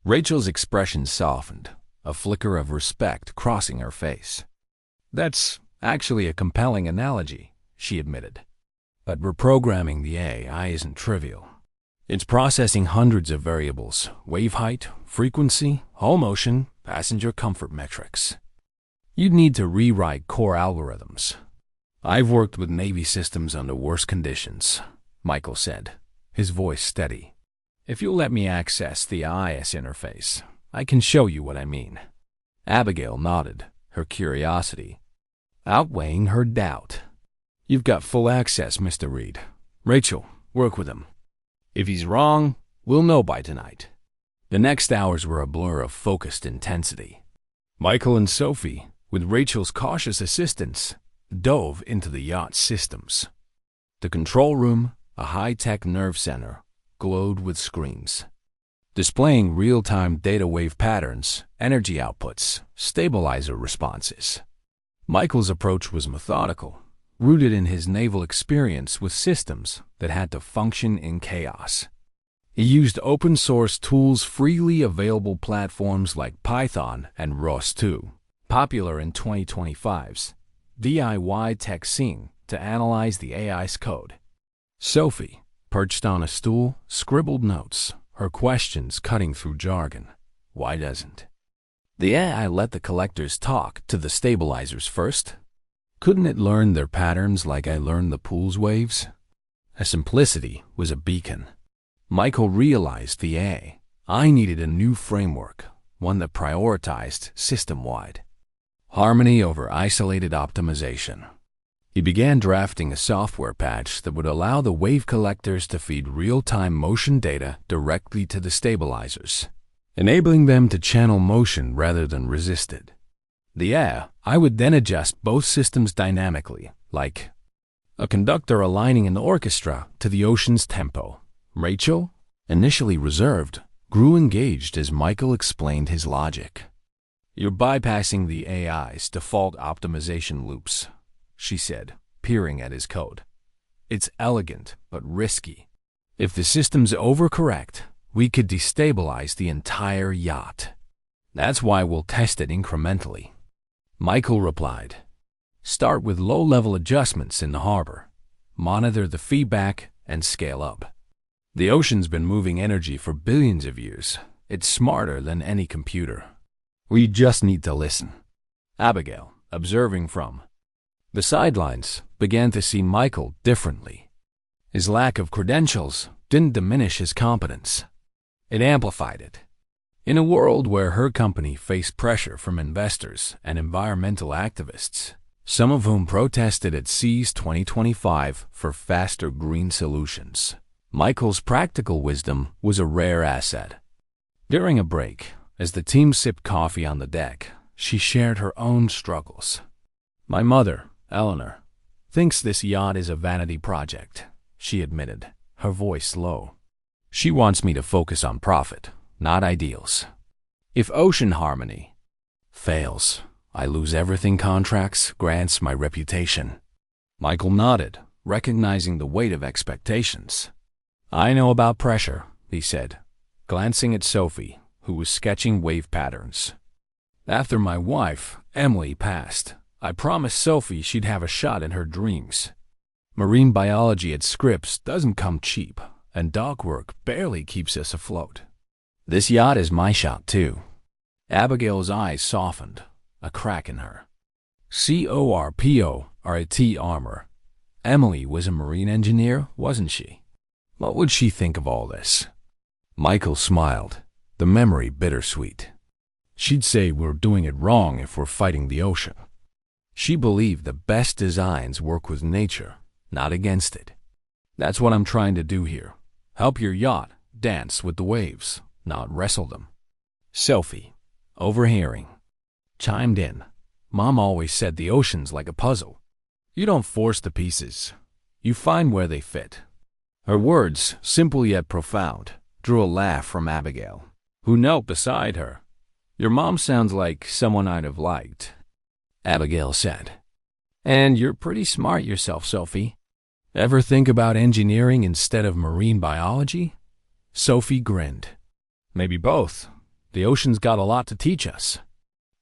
Rachel's expression softened, a flicker of respect crossing her face. That's actually a compelling analogy, she admitted. But reprogramming the AI isn't trivial. It's processing hundreds of variables: wave height, frequency, hull motion, passenger comfort metrics. You'd need to rewrite core algorithms. I've worked with Navy systems under worse conditions, Michael said, his voice steady. If you'll let me access the IS interface, I can show you what I mean. Abigail nodded, her curiosity outweighing her doubt. You've got full access, Mr. Reed. Rachel, work with him. If he's wrong, we'll know by tonight. The next hours were a blur of focused intensity. Michael and Sophie, with Rachel's cautious assistance, dove into the yacht's systems. The control room, a high-tech nerve center, glowed with screens, displaying real-time data wave patterns, energy outputs, stabilizer responses. Michael's approach was methodical, rooted in his naval experience with systems that had to function in chaos. He used open-source tools, freely available platforms like Python and ROS2, popular in 2025's DIY tech scene, to analyze the AI's code. Sophie, perched on a stool, scribbled notes, her questions cutting through jargon. Why doesn't the AI let the collectors talk to the stabilizers first? Couldn't it learn their patterns like I learned the pool's waves? Her simplicity was a beacon. Michael realized the AI needed a new framework, one that prioritized system-wide harmony over isolated optimization. He began drafting a software patch that would allow the wave collectors to feed real-time motion data directly to the stabilizers, enabling them to channel motion rather than resist it. The AI would then adjust both systems dynamically, like a conductor aligning an orchestra to the ocean's tempo. Rachel, initially reserved, grew engaged as Michael explained his logic. You're bypassing the AI's default optimization loops, she said, peering at his code. It's elegant, but risky. If the systems overcorrect, we could destabilize the entire yacht. That's why we'll test it incrementally. Michael replied, start with low-level adjustments in the harbor. Monitor the feedback and scale up. The ocean's been moving energy for billions of years. It's smarter than any computer. We just need to listen. Abigail, observing from the sidelines, began to see Michael differently. His lack of credentials didn't diminish his competence. It amplified it. In a world where her company faced pressure from investors and environmental activists, some of whom protested at SEA's 2025 for faster green solutions, Michael's practical wisdom was a rare asset. During a break, as the team sipped coffee on the deck, she shared her own struggles. My mother, Eleanor, thinks this yacht is a vanity project, she admitted, her voice low. She wants me to focus on profit, not ideals. If ocean harmony fails, I lose everything: contracts, grants, my reputation. Michael nodded, recognizing the weight of expectations. I know about pressure, he said, glancing at Sophie, who was sketching wave patterns. After my wife, Emily, passed, I promised Sophie she'd have a shot in her dreams. Marine biology at Scripps doesn't come cheap, and dock work barely keeps us afloat. This yacht is my shot, too. Abigail's eyes softened, a crack in her. CORPORAT armor. Emily was a marine engineer, wasn't she? What would she think of all this? Michael smiled, the memory bittersweet. She'd say we're doing it wrong if we're fighting the ocean. She believed the best designs work with nature, not against it. That's what I'm trying to do here. Help your yacht dance with the waves, not wrestle them. Sophie, overhearing, chimed in. Mom always said the ocean's like a puzzle. You don't force the pieces. You find where they fit. Her words, simple yet profound, drew a laugh from Abigail, who knelt beside her. Your mom sounds like someone I'd have liked, Abigail said. And you're pretty smart yourself, Sophie. Ever think about engineering instead of marine biology? Sophie grinned. Maybe both. The ocean's got a lot to teach us.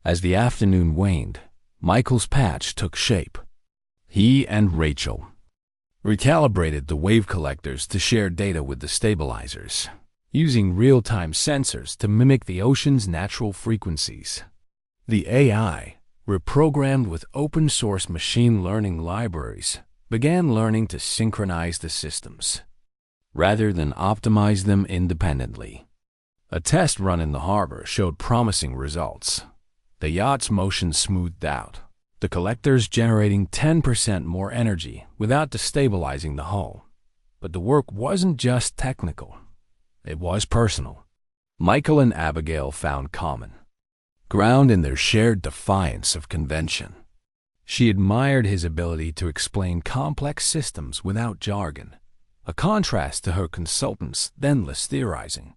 As the afternoon waned, Michael's patch took shape. He and Rachel recalibrated the wave collectors to share data with the stabilizers, using real-time sensors to mimic the ocean's natural frequencies. The AI, reprogrammed with open-source machine learning libraries, began learning to synchronize the systems, rather than optimize them independently. A test run in the harbor showed promising results. The yacht's motion smoothed out, the collectors generating 10% more energy without destabilizing the hull. But the work wasn't just technical. It was personal. Michael and Abigail found common ground in their shared defiance of convention. She admired his ability to explain complex systems without jargon, a contrast to her consultant's endless theorizing.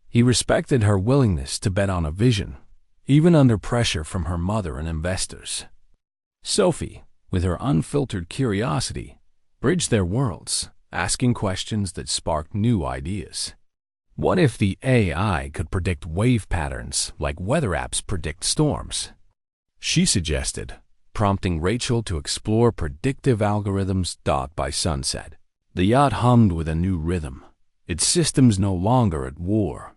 He respected her willingness to bet on a vision, even under pressure from her mother and investors. Sophie, with her unfiltered curiosity, bridged their worlds, asking questions that sparked new ideas. What if the AI could predict wave patterns like weather apps predict storms? She suggested, prompting Rachel to explore predictive algorithms. By sunset, the yacht hummed with a new rhythm, its systems no longer at war.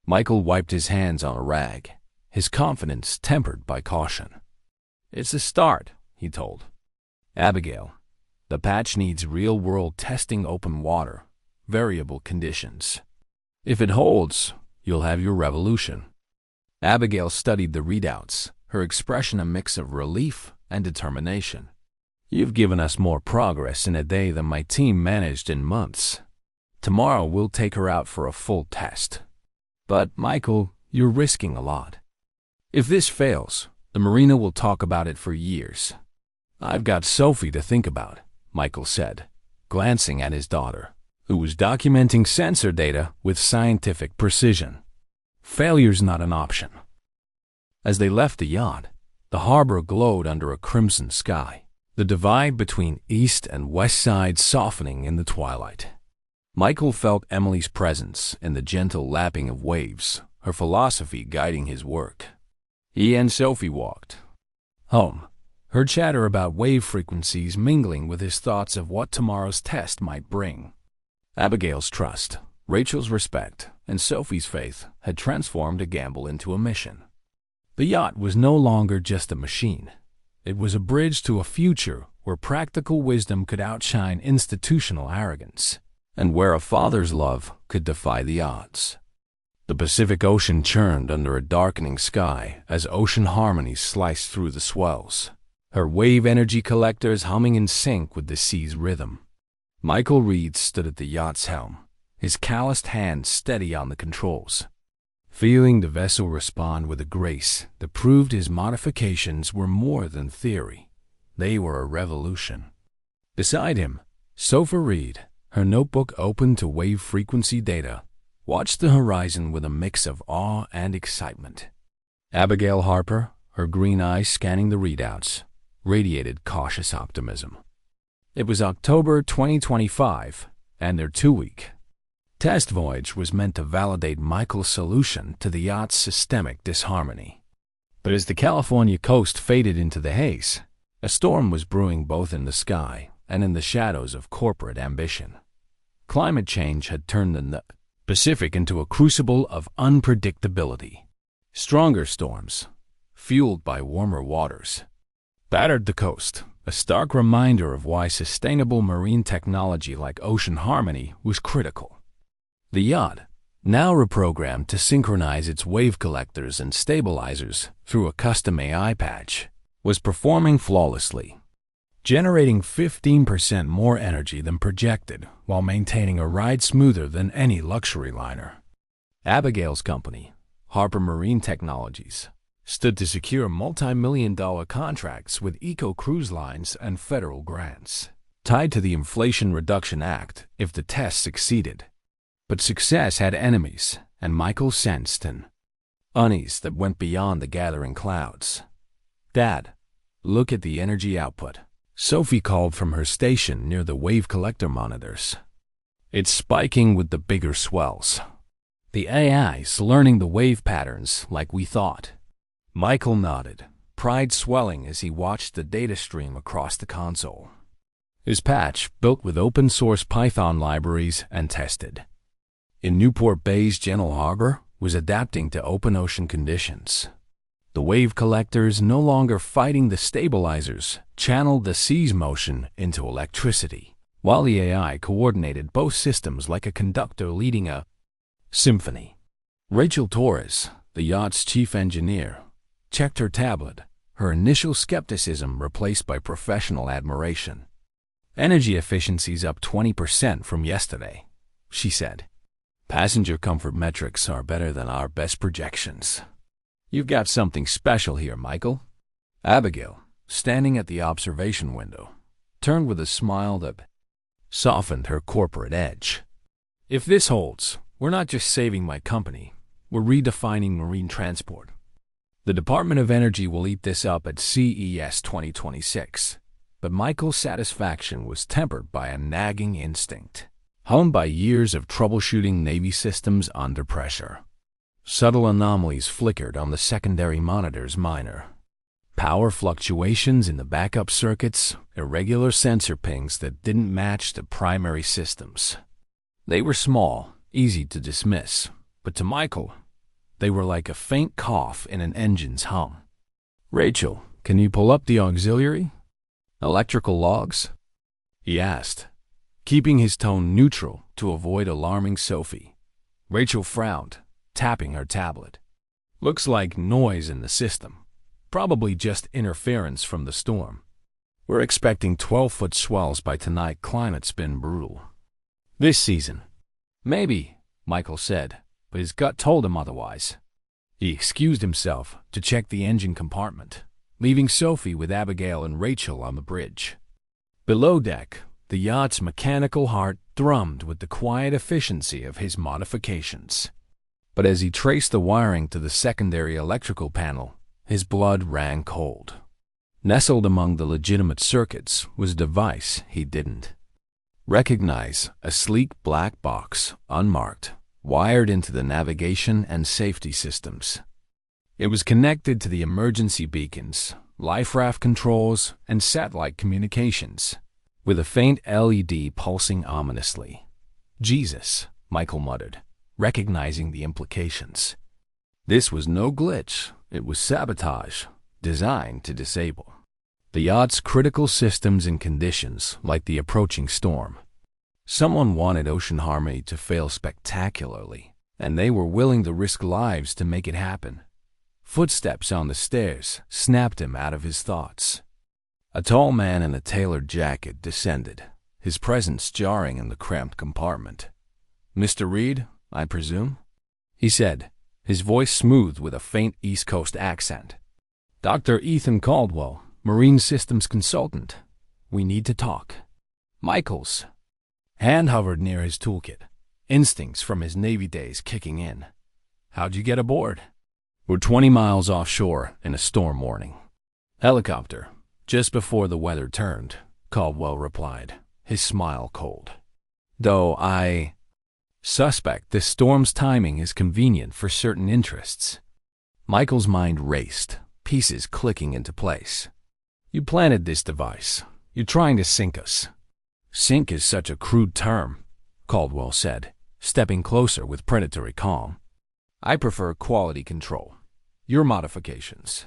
Michael wiped his hands on a rag, his confidence tempered by caution. It's a start, he told Abigail. The patch needs real-world testing, open water, variable conditions. If it holds, you'll have your revolution. Abigail studied the readouts, her expression a mix of relief and determination. You've given us more progress in a day than my team managed in months. Tomorrow we'll take her out for a full test. But, Michael, you're risking a lot. If this fails, the marina will talk about it for years. I've got Sophie to think about, Michael said, glancing at his daughter, who was documenting sensor data with scientific precision. Failure's not an option. As they left the yacht, the harbor glowed under a crimson sky, the divide between east and west sides softening in the twilight. Michael felt Emily's presence in the gentle lapping of waves, her philosophy guiding his work. He and Sophie walked home, her chatter about wave frequencies mingling with his thoughts of what tomorrow's test might bring. Abigail's trust, Rachel's respect, and Sophie's faith had transformed a gamble into a mission. The yacht was no longer just a machine. It was a bridge to a future where practical wisdom could outshine institutional arrogance, and where a father's love could defy the odds. The Pacific Ocean churned under a darkening sky as ocean harmonies sliced through the swells, her wave energy collectors humming in sync with the sea's rhythm. Michael Reed stood at the yacht's helm, his calloused hands steady on the controls, feeling the vessel respond with a grace that proved his modifications were more than theory. They were a revolution. Beside him, Sophie Reed, her notebook open to wave frequency data, watched the horizon with a mix of awe and excitement. Abigail Harper, her green eyes scanning the readouts, radiated cautious optimism. It was October 2025, and their 2-week test voyage was meant to validate Michael's solution to the yacht's systemic disharmony. But as the California coast faded into the haze, a storm was brewing both in the sky and in the shadows of corporate ambition. Climate change had turned the Pacific into a crucible of unpredictability. Stronger storms, fueled by warmer waters, battered the coast, a stark reminder of why sustainable marine technology like ocean harmony was critical. The yacht, now reprogrammed to synchronize its wave collectors and stabilizers through a custom AI patch, was performing flawlessly, generating 15% more energy than projected while maintaining a ride smoother than any luxury liner. Abigail's company, Harper Marine Technologies, stood to secure multi-million-dollar contracts with eco-cruise lines and federal grants, tied to the Inflation Reduction Act if the test succeeded. But success had enemies, and Michael sensed an unease that went beyond the gathering clouds. "Dad, look at the energy output," Sophie called from her station near the wave collector monitors. "It's spiking with the bigger swells. The AI's learning the wave patterns like we thought." Michael nodded, pride swelling as he watched the data stream across the console. His patch, built with open-source Python libraries and tested in Newport Bay's gentle harbor, was adapting to open ocean conditions. The wave collectors, no longer fighting the stabilizers, channeled the sea's motion into electricity, while the AI coordinated both systems like a conductor leading a symphony. Rachel Torres, the yacht's chief engineer, checked her tablet, her initial skepticism replaced by professional admiration. "Energy efficiency's up 20% from yesterday," she said. "Passenger comfort metrics are better than our best projections." "You've got something special here, Michael." Abigail, standing at the observation window, turned with a smile that softened her corporate edge. "If this holds, we're not just saving my company, we're redefining marine transport. The Department of Energy will eat this up at CES 2026. But Michael's satisfaction was tempered by a nagging instinct, honed by years of troubleshooting Navy systems under pressure. Subtle anomalies flickered on the secondary monitor's miner. Power fluctuations in the backup circuits, irregular sensor pings that didn't match the primary systems. They were small, easy to dismiss, but to Michael, they were like a faint cough in an engine's hum. "Rachel, can you pull up the auxiliary electrical logs?" he asked, keeping his tone neutral to avoid alarming Sophie. Rachel frowned, tapping her tablet. "Looks like noise in the system. Probably just interference from the storm. We're expecting 12-foot swells by tonight. Climate's been brutal this season." "Maybe," Michael said, but his gut told him otherwise. He excused himself to check the engine compartment, leaving Sophie with Abigail and Rachel on the bridge. Below deck, the yacht's mechanical heart thrummed with the quiet efficiency of his modifications. But as he traced the wiring to the secondary electrical panel, his blood ran cold. Nestled among the legitimate circuits was a device he didn't recognize, a sleek black box, unmarked, wired into the navigation and safety systems. It was connected to the emergency beacons, life raft controls, and satellite communications, with a faint LED pulsing ominously. "Jesus," Michael muttered, recognizing the implications. This was no glitch, it was sabotage, designed to disable the yacht's critical systems in conditions like the approaching storm. Someone wanted Ocean Harmony to fail spectacularly, and they were willing to risk lives to make it happen. Footsteps on the stairs snapped him out of his thoughts. A tall man in a tailored jacket descended, his presence jarring in the cramped compartment. "Mr. Reed, I presume?" he said, his voice smooth with a faint East Coast accent. "Dr. Ethan Caldwell, Marine Systems Consultant. We need to talk." Michael's hand hovered near his toolkit, instincts from his Navy days kicking in. "How'd you get aboard?" "We're 20 miles offshore in a storm warning. Helicopter, just before the weather turned," Caldwell replied, his smile cold. "Though I suspect this storm's timing is convenient for certain interests." Michael's mind raced, pieces clicking into place. "You planted this device. You're trying to sink us." "Sink is such a crude term," Caldwell said, stepping closer with predatory calm. "I prefer quality control. Your modifications,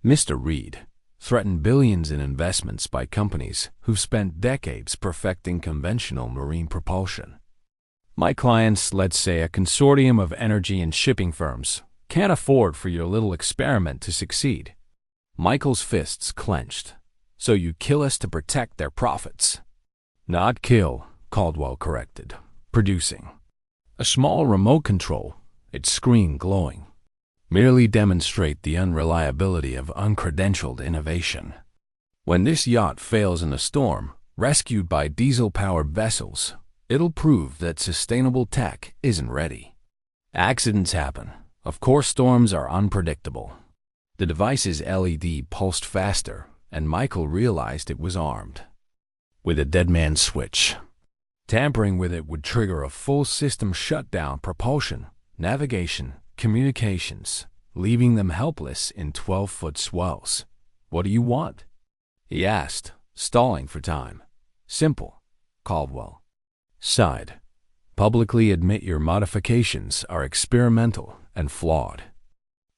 Mr. Reed, threaten billions in investments by companies who've spent decades perfecting conventional marine propulsion. My clients, let's say a consortium of energy and shipping firms, can't afford for your little experiment to succeed." Michael's fists clenched. "So you kill us to protect their profits." "Not kill," Caldwell corrected, producing a small remote control, its screen glowing. merely demonstrate the unreliability of uncredentialed innovation. When this yacht fails in a storm, rescued by diesel-powered vessels, it'll prove that sustainable tech isn't ready. Accidents happen. Of course, storms are unpredictable. The device's LED pulsed faster, and Michael realized it was armed with a dead man's switch. Tampering with it would trigger a full system shutdown, propulsion, navigation, communications, leaving them helpless in 12-foot swells. "What do you want?" he asked, stalling for time. "Simple," Caldwell sighed. "Publicly admit your modifications are experimental and flawed.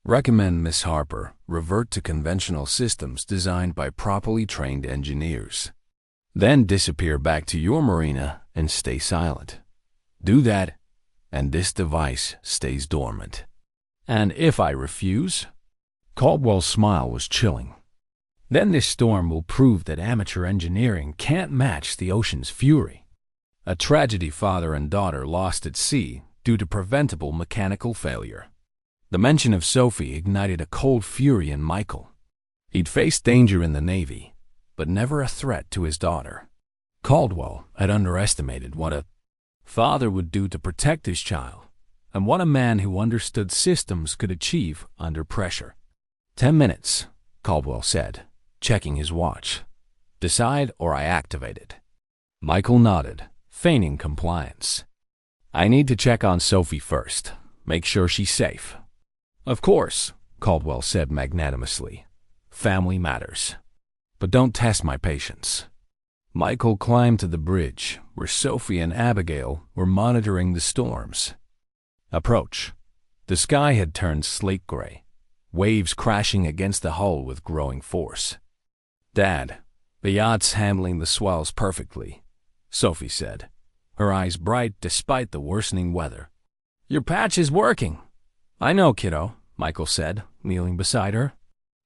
Recommend Miss Harper revert to conventional systems designed by properly trained engineers. Then disappear back to your marina and stay silent. Do that, and this device stays dormant." "And if I refuse?" Caldwell's smile was chilling. "Then this storm will prove that amateur engineering can't match the ocean's fury." A tragedy father and daughter lost at sea due to preventable mechanical failure. The mention of Sophie ignited a cold fury in Michael. He'd faced danger in the Navy, but never a threat to his daughter. Caldwell had underestimated what a father would do to protect his child, and what a man who understood systems could achieve under pressure. 10 minutes, Caldwell said, checking his watch. "Decide or I activate it." Michael nodded, feigning compliance. "I need to check on Sophie first. Make sure she's safe." "Of course," Caldwell said magnanimously. "Family matters. But don't test my patience." Michael climbed to the bridge, where Sophie and Abigail were monitoring the storms. Approach. The sky had turned slate gray, waves crashing against the hull with growing force. "Dad, the yacht's handling the swells perfectly," Sophie said, her eyes bright despite the worsening weather. "Your patch is working." "I know, kiddo," Michael said, kneeling beside her.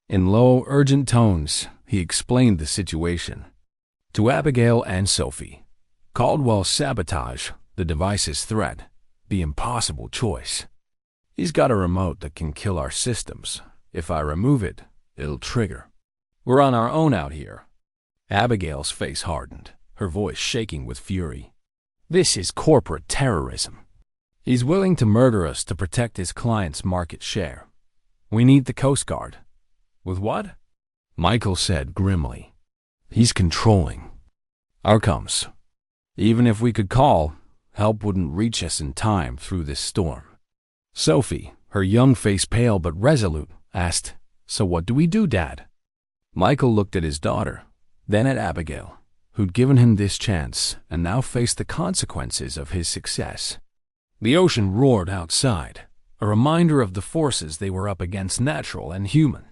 In low, urgent tones, he explained the situation. To Abigail and Sophie, Caldwell's Sabotage, the device's threat, the impossible choice. "He's got a remote that can kill our systems. If I remove it, it'll trigger. We're on our own out here." Abigail's face hardened, her voice shaking with fury. "This is corporate terrorism. He's willing to murder us to protect his client's market share. We need the Coast Guard." "With what?" Michael said grimly. "He's controlling outcomes. Even if we could call, help wouldn't reach us in time through this storm." Sophie, her young face pale but resolute, asked, "So what do we do, Dad?" Michael looked at his daughter, then at Abigail, who'd given him this chance and now faced the consequences of his success. The ocean roared outside, a reminder of the forces they were up against, natural and human.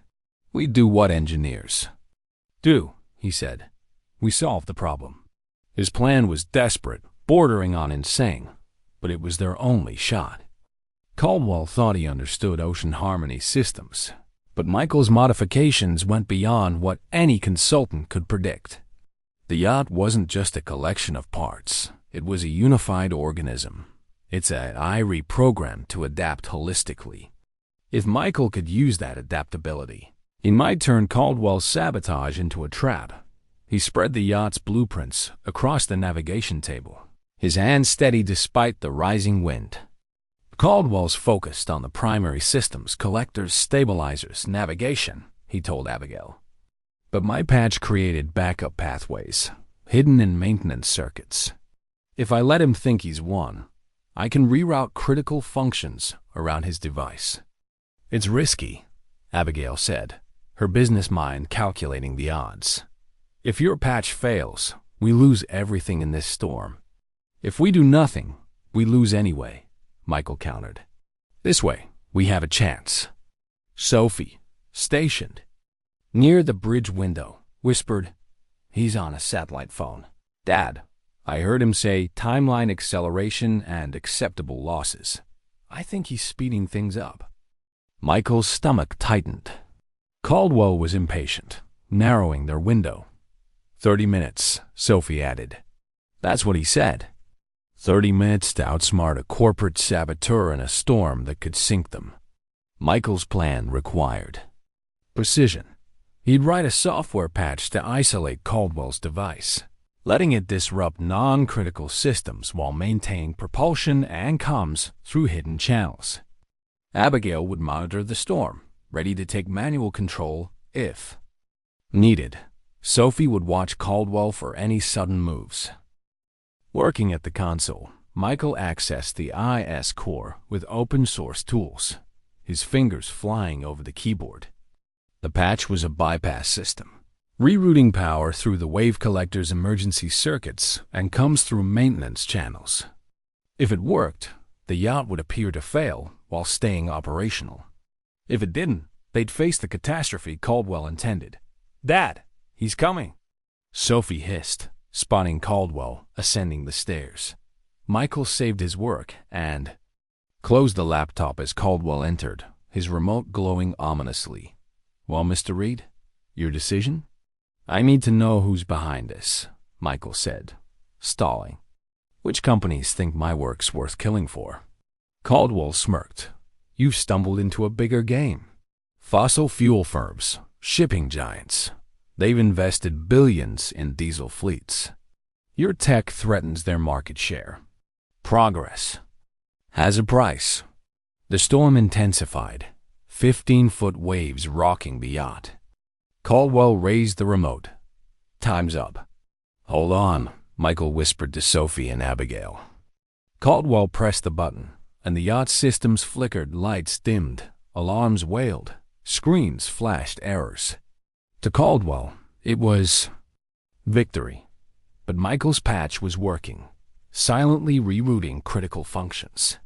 "We do what engineers do," he said. "We solve the problem." His plan was desperate, bordering on insane, but it was their only shot. Caldwell thought he understood ocean harmony systems, but Michael's modifications went beyond what any consultant could predict. The yacht wasn't just a collection of parts. It was a unified organism. It's an AI reprogrammed to adapt holistically. If Michael could use that adaptability, he might turn Caldwell's Sabotage into a trap. He spread the yacht's blueprints across the navigation table, his hand steady despite the rising wind. "Caldwell's focused on the primary systems, collectors, stabilizers, navigation," he told Abigail. "But my patch created backup pathways, hidden in maintenance circuits. If I let him think he's won, I can reroute critical functions around his device." "It's risky," Abigail said, her business mind calculating the odds. "If your patch fails, we lose everything in this storm. If we do nothing, we lose anyway," Michael countered. "This way, we have a chance." Sophie, stationed near the bridge window, whispered, "He's on a satellite phone. Dad, I heard him say timeline acceleration and acceptable losses. I think he's speeding things up." Michael's stomach tightened. Caldwell was impatient, narrowing their window. 30 minutes, Sophie added. That's what he said. 30 minutes to outsmart a corporate saboteur in a storm that could sink them. Michael's plan required precision. He'd write a software patch to isolate Caldwell's device, letting it disrupt non-critical systems while maintaining propulsion and comms through hidden channels. Abigail would monitor the storm, ready to take manual control if needed. Sophie would watch Caldwell for any sudden moves. Working at the console, Michael accessed the IS core with open-source tools, his fingers flying over the keyboard. The patch was a bypass system, rerouting power through the wave collector's emergency circuits and comes through maintenance channels. If it worked, the yacht would appear to fail while staying operational. If it didn't, they'd face the catastrophe Caldwell intended. "Dad, he's coming," Sophie hissed, spotting Caldwell ascending the stairs. Michael saved his work and closed the laptop as Caldwell entered, his remote glowing ominously. "Well, Mr. Reed, your decision?" "I need to know who's behind this," Michael said, stalling. "Which companies think my work's worth killing for?" Caldwell smirked. "You've stumbled into a bigger game. Fossil fuel firms, shipping giants. They've invested billions in diesel fleets. Your tech threatens their market share. Progress has a price." The storm intensified, 15-foot waves rocking the yacht. Caldwell raised the remote. "Time's up." "Hold on," Michael whispered to Sophie and Abigail. Caldwell pressed the button, and the yacht's systems flickered, lights dimmed, alarms wailed, screens flashed errors. To Caldwell, it was victory. But Michael's patch was working, silently rerouting critical functions.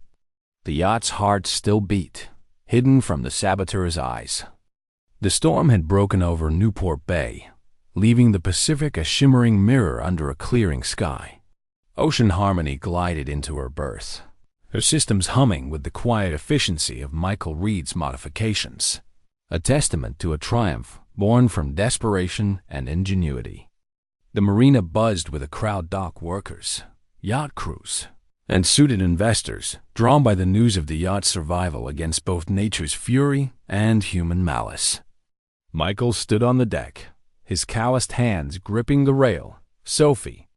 The yacht's heart still beat, hidden from the saboteur's eyes. The storm had broken over Newport Bay, leaving the Pacific a shimmering mirror under a clearing sky. Ocean Harmony glided into her berth, her systems humming with the quiet efficiency of Michael Reed's modifications, a testament to a triumph born from desperation and ingenuity. The marina buzzed with a crowd, dock workers, yacht crews, and suited investors, drawn by the news of the yacht's survival against both nature's fury and human malice. Michael stood on the deck, his calloused hands gripping the rail, Sophie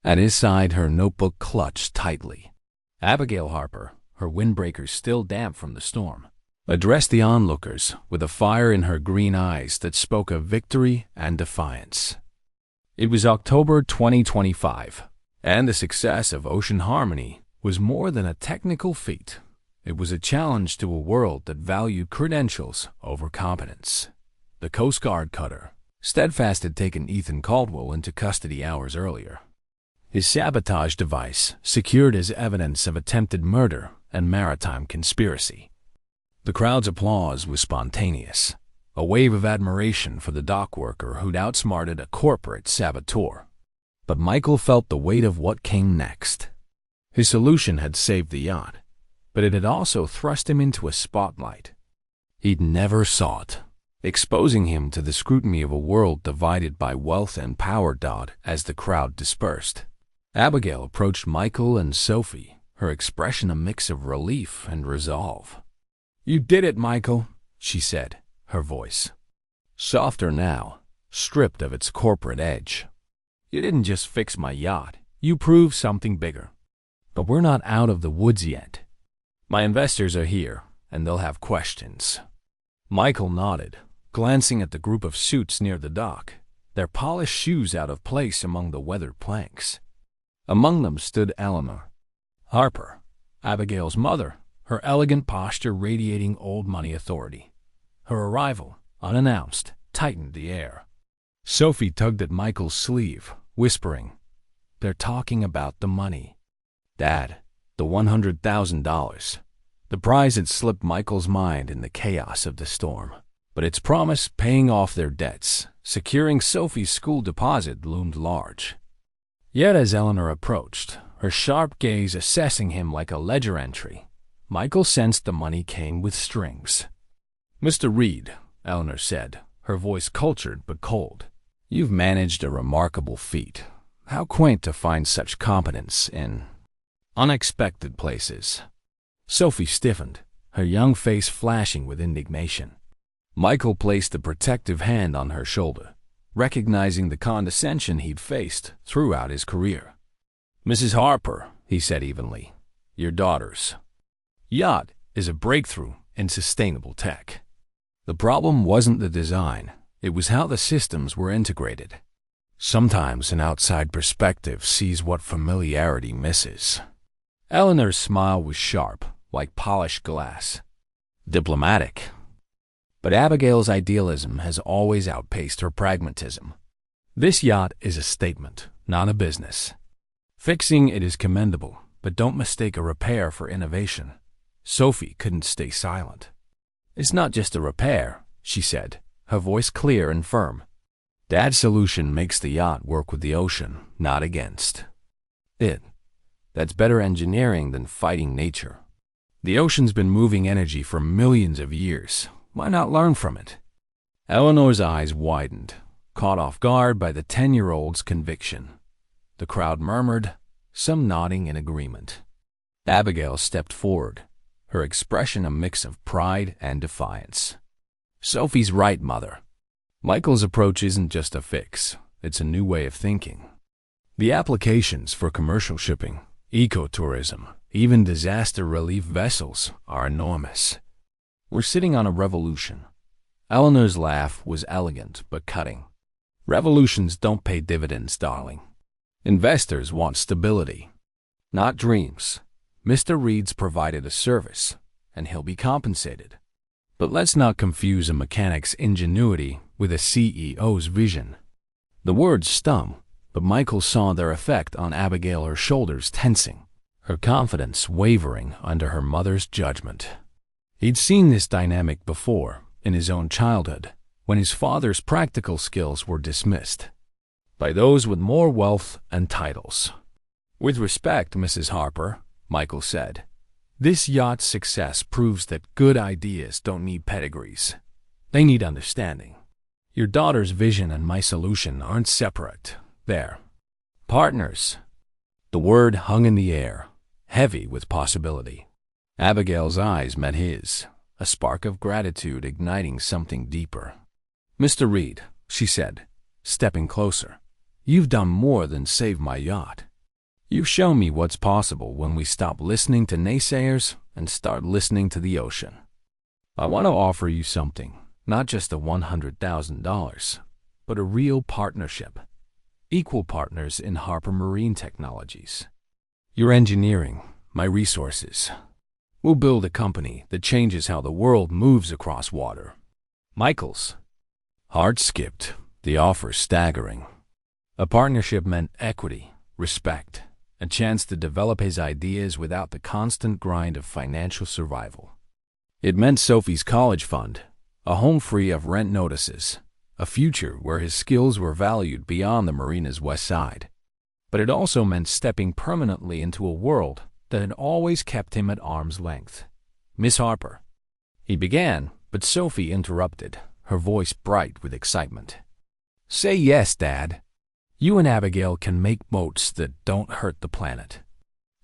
at his side, her notebook clutched tightly. Abigail Harper, her windbreakers still damp from the storm, addressed the onlookers with a fire in her green eyes that spoke of victory and defiance. It was October 2025, and the success of Ocean Harmony was more than a technical feat. It was a challenge to a world that valued credentials over competence. The Coast Guard cutter, Steadfast, had taken Ethan Caldwell into custody hours earlier. His sabotage device secured as evidence of attempted murder and maritime conspiracy. The crowd's applause was spontaneous, a wave of admiration for the dock worker who'd outsmarted a corporate saboteur. But Michael felt the weight of what came next. His solution had saved the yacht, but it had also thrust him into a spotlight he'd never sought, exposing him to the scrutiny of a world divided by wealth and power. As the crowd dispersed, Abigail approached Michael and Sophie, her expression a mix of relief and resolve. "You did it, Michael," she said, her voice softer now, stripped of its corporate edge. "You didn't just fix my yacht, you proved something bigger. But we're not out of the woods yet. My investors are here, and they'll have questions." Michael nodded, glancing at the group of suits near the dock, their polished shoes out of place among the weathered planks. Among them stood Eleanor Harper, Abigail's mother, her elegant posture radiating old money authority. Her arrival, unannounced, tightened the air. Sophie tugged at Michael's sleeve, whispering, "They're talking about the money. Dad, the $100,000. The prize had slipped Michael's mind in the chaos of the storm, but its promise paying off their debts, securing Sophie's school deposit, loomed large. Yet as Eleanor approached, her sharp gaze assessing him like a ledger entry, Michael sensed the money came with strings. "Mr. Reed," Eleanor said, her voice cultured but cold, "you've managed a remarkable feat. How quaint to find such competence in unexpected places." Sophie stiffened, her young face flashing with indignation. Michael placed a protective hand on her shoulder, recognizing the condescension he'd faced throughout his career. "Mrs. Harper," he said evenly, "your daughter's yacht is a breakthrough in sustainable tech. The problem wasn't the design, it was how the systems were integrated. Sometimes an outside perspective sees what familiarity misses." Eleanor's smile was sharp, like polished glass. Diplomatic. But Abigail's idealism has always outpaced her pragmatism. "This yacht is a statement, not a business. Fixing it is commendable, but don't mistake a repair for innovation." Sophie couldn't stay silent. "It's not just a repair," she said, her voice clear and firm. "Dad's solution makes the yacht work with the ocean, not against it. That's better engineering than fighting nature. The ocean's been moving energy for millions of years. Why not learn from it?" Eleanor's eyes widened, caught off guard by the 10-year-old's conviction. The crowd murmured, some nodding in agreement. Abigail stepped forward, her expression a mix of pride and defiance. "Sophie's right, Mother. Michael's approach isn't just a fix, it's a new way of thinking. The applications for commercial shipping, ecotourism, even disaster relief vessels are enormous. We're sitting on a revolution." Eleanor's laugh was elegant but cutting. "Revolutions don't pay dividends, darling. Investors want stability, not dreams. Mr. Reed's provided a service, and he'll be compensated. But let's not confuse a mechanic's ingenuity with a CEO's vision." The words stung, but Michael saw their effect on Abigail, her shoulders tensing, her confidence wavering under her mother's judgment. He'd seen this dynamic before, in his own childhood, when his father's practical skills were dismissed by those with more wealth and titles. "With respect, Mrs. Harper," Michael said, "this yacht's success proves that good ideas don't need pedigrees. They need understanding. Your daughter's vision and my solution aren't separate. They're partners." The word hung in the air, heavy with possibility. Abigail's eyes met his, a spark of gratitude igniting something deeper. "Mr. Reed," she said, stepping closer, "you've done more than save my yacht. You've shown me what's possible when we stop listening to naysayers and start listening to the ocean. I want to offer you something, not just a $100,000, but a real partnership. Equal partners in Harper Marine Technologies. Your engineering, my resources. We'll build a company that changes how the world moves across water." Michael's heart skipped, the offer staggering. A partnership meant equity, respect, a chance to develop his ideas without the constant grind of financial survival. It meant Sophie's college fund, a home free of rent notices, a future where his skills were valued beyond the marina's west side. But it also meant stepping permanently into a world that had always kept him at arm's length. "Miss Harper," he began, but Sophie interrupted, her voice bright with excitement. "Say yes, Dad. You and Abigail can make boats that don't hurt the planet.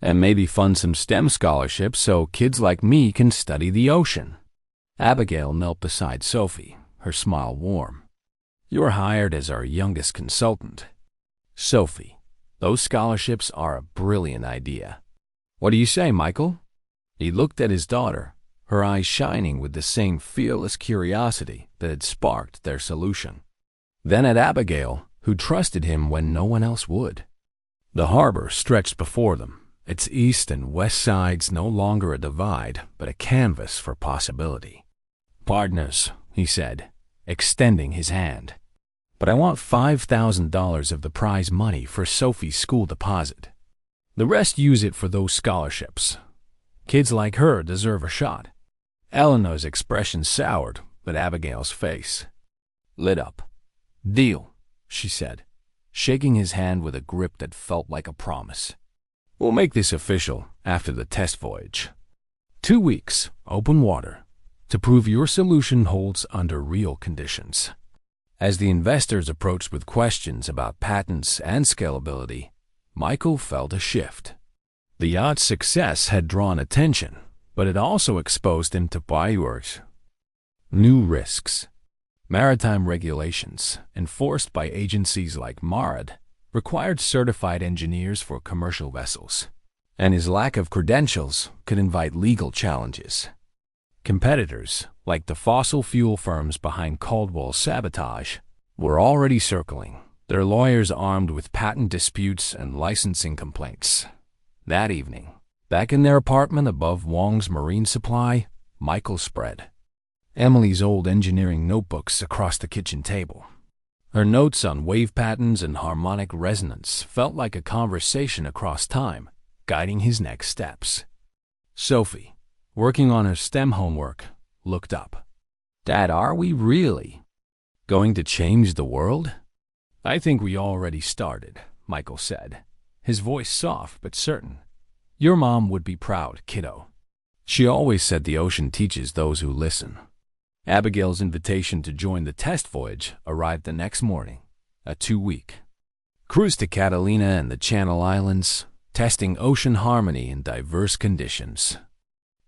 And maybe fund some STEM scholarships so kids like me can study the ocean." Abigail knelt beside Sophie, her smile warm. "You're hired as our youngest consultant. Sophie, those scholarships are a brilliant idea. What do you say, Michael?" He looked at his daughter, her eyes shining with the same fearless curiosity that had sparked their solution. Then at Abigail, who trusted him when no one else would. The harbor stretched before them, its east and west sides no longer a divide, but a canvas for possibility. "Partners," he said, extending his hand. "But I want $5,000 of the prize money for Sophie's school deposit. The rest use it for those scholarships. Kids like her deserve a shot." Eleanor's expression soured, but Abigail's face lit up. "Deal," she said, shaking his hand with a grip that felt like a promise. "We'll make this official after the test voyage. 2 weeks, open water, to prove your solution holds under real conditions." As the investors approached with questions about patents and scalability, Michael felt a shift. The yacht's success had drawn attention, but it also exposed him to buyers. New risks. Maritime regulations, enforced by agencies like MARAD, required certified engineers for commercial vessels, and his lack of credentials could invite legal challenges. Competitors, like the fossil fuel firms behind Caldwell's Sabotage, were already circling, their lawyers armed with patent disputes and licensing complaints. That evening, back in their apartment above Wong's Marine Supply, Michael spread Emily's old engineering notebooks across the kitchen table. Her notes on wave patterns and harmonic resonance felt like a conversation across time, guiding his next steps. Sophie, working on her STEM homework, looked up. "Dad, are we really going to change the world?" "I think we already started," Michael said, his voice soft but certain. "Your mom would be proud, kiddo. She always said the ocean teaches those who listen." Abigail's invitation to join the test voyage arrived the next morning, a 2-week cruise to Catalina and the Channel Islands, testing ocean harmony in diverse conditions.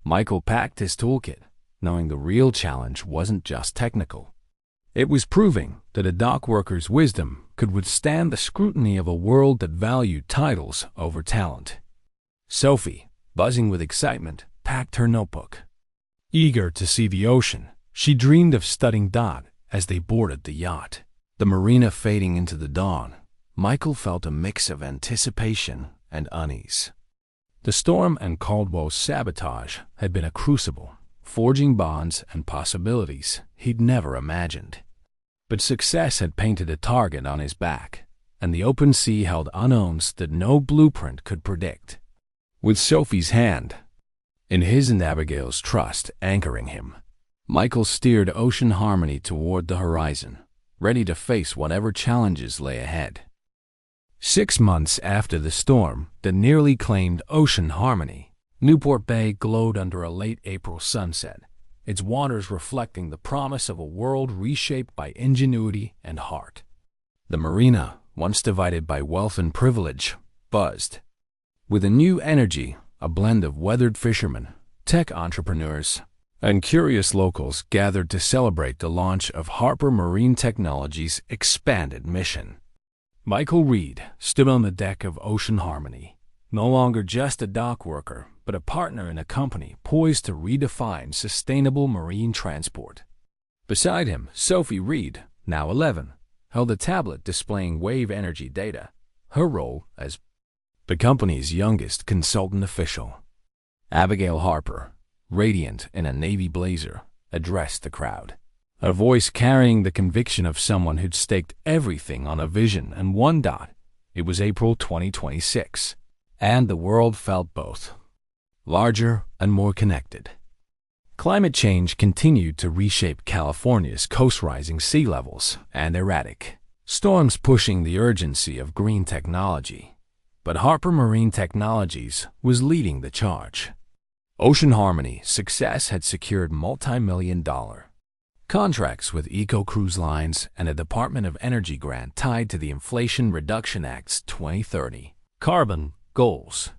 Michael packed his toolkit, knowing the real challenge wasn't just technical. It was proving that a dock worker's wisdom could withstand the scrutiny of a world that valued titles over talent. Sophie, buzzing with excitement, packed her notebook. Eager to see the ocean, she dreamed of studying Dot as they boarded the yacht. The marina fading into the dawn, Michael felt a mix of anticipation and unease. The storm and Caldwell's Sabotage had been a crucible, forging bonds and possibilities he'd never imagined. But success had painted a target on his back, and the open sea held unknowns that no blueprint could predict. With Sophie's hand, in his and Abigail's trust anchoring him, Michael steered ocean harmony toward the horizon, ready to face whatever challenges lay ahead. 6 months after the storm that nearly claimed ocean harmony, Newport Bay glowed under a late April sunset, its waters reflecting the promise of a world reshaped by ingenuity and heart. The marina, once divided by wealth and privilege, buzzed. With a new energy, a blend of weathered fishermen, tech entrepreneurs, and curious locals gathered to celebrate the launch of Harper Marine Technology's expanded mission. Michael Reed stood on the deck of Ocean Harmony, no longer just a dock worker, but a partner in a company poised to redefine sustainable marine transport. Beside him, Sophie Reed, now 11, held a tablet displaying wave energy data, her role as the company's youngest consultant official. Abigail Harper, radiant in a navy blazer, addressed the crowd, her voice carrying the conviction of someone who'd staked everything on a vision and one dot. It was April 2026, and the world felt both larger and more connected. Climate change continued to reshape California's coast-rising sea levels and erratic storms pushing the urgency of green technology. But Harper Marine Technologies was leading the charge. Ocean Harmony's success had secured multi-million-dollar contracts with eco-cruise lines and a Department of Energy grant tied to the Inflation Reduction Act's 2030 carbon goals.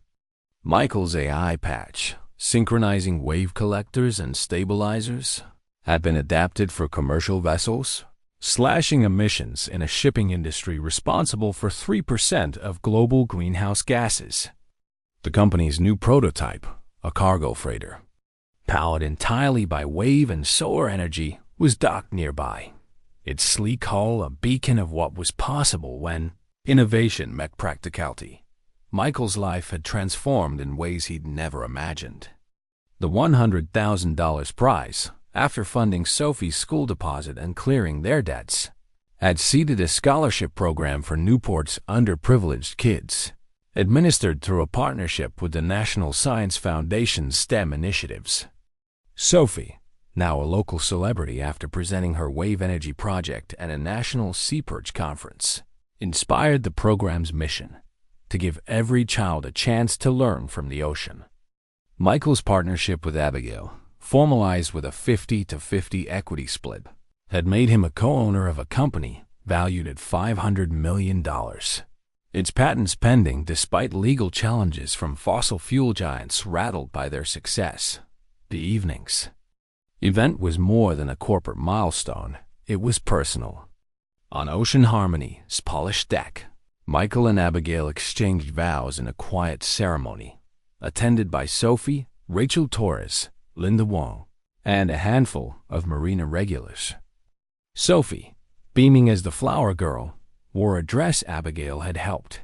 Michael's AI patch, synchronizing wave collectors and stabilizers, had been adapted for commercial vessels, slashing emissions in a shipping industry responsible for 3% of global greenhouse gases. The company's new prototype, a cargo freighter, powered entirely by wave and solar energy, was docked nearby, its sleek hull a beacon of what was possible when innovation met practicality. Michael's life had transformed in ways he'd never imagined. The $100,000 prize, after funding Sophie's school deposit and clearing their debts, had seeded a scholarship program for Newport's underprivileged kids, administered through a partnership with the National Science Foundation's STEM initiatives. Sophie, now a local celebrity after presenting her wave energy project at a national sea perch conference, inspired the program's mission to give every child a chance to learn from the ocean. Michael's partnership with Abigail, formalized with a 50-50 equity split, had made him a co-owner of a company valued at $500 million. Its patents pending despite legal challenges from fossil fuel giants rattled by their success. the evenings. Event was more than a corporate milestone, it was personal. On Ocean Harmony's polished deck, Michael and Abigail exchanged vows in a quiet ceremony, attended by Sophie, Rachel Torres, Linda Wong, and a handful of marina regulars. Sophie, beaming as the flower girl, wore a dress Abigail had helped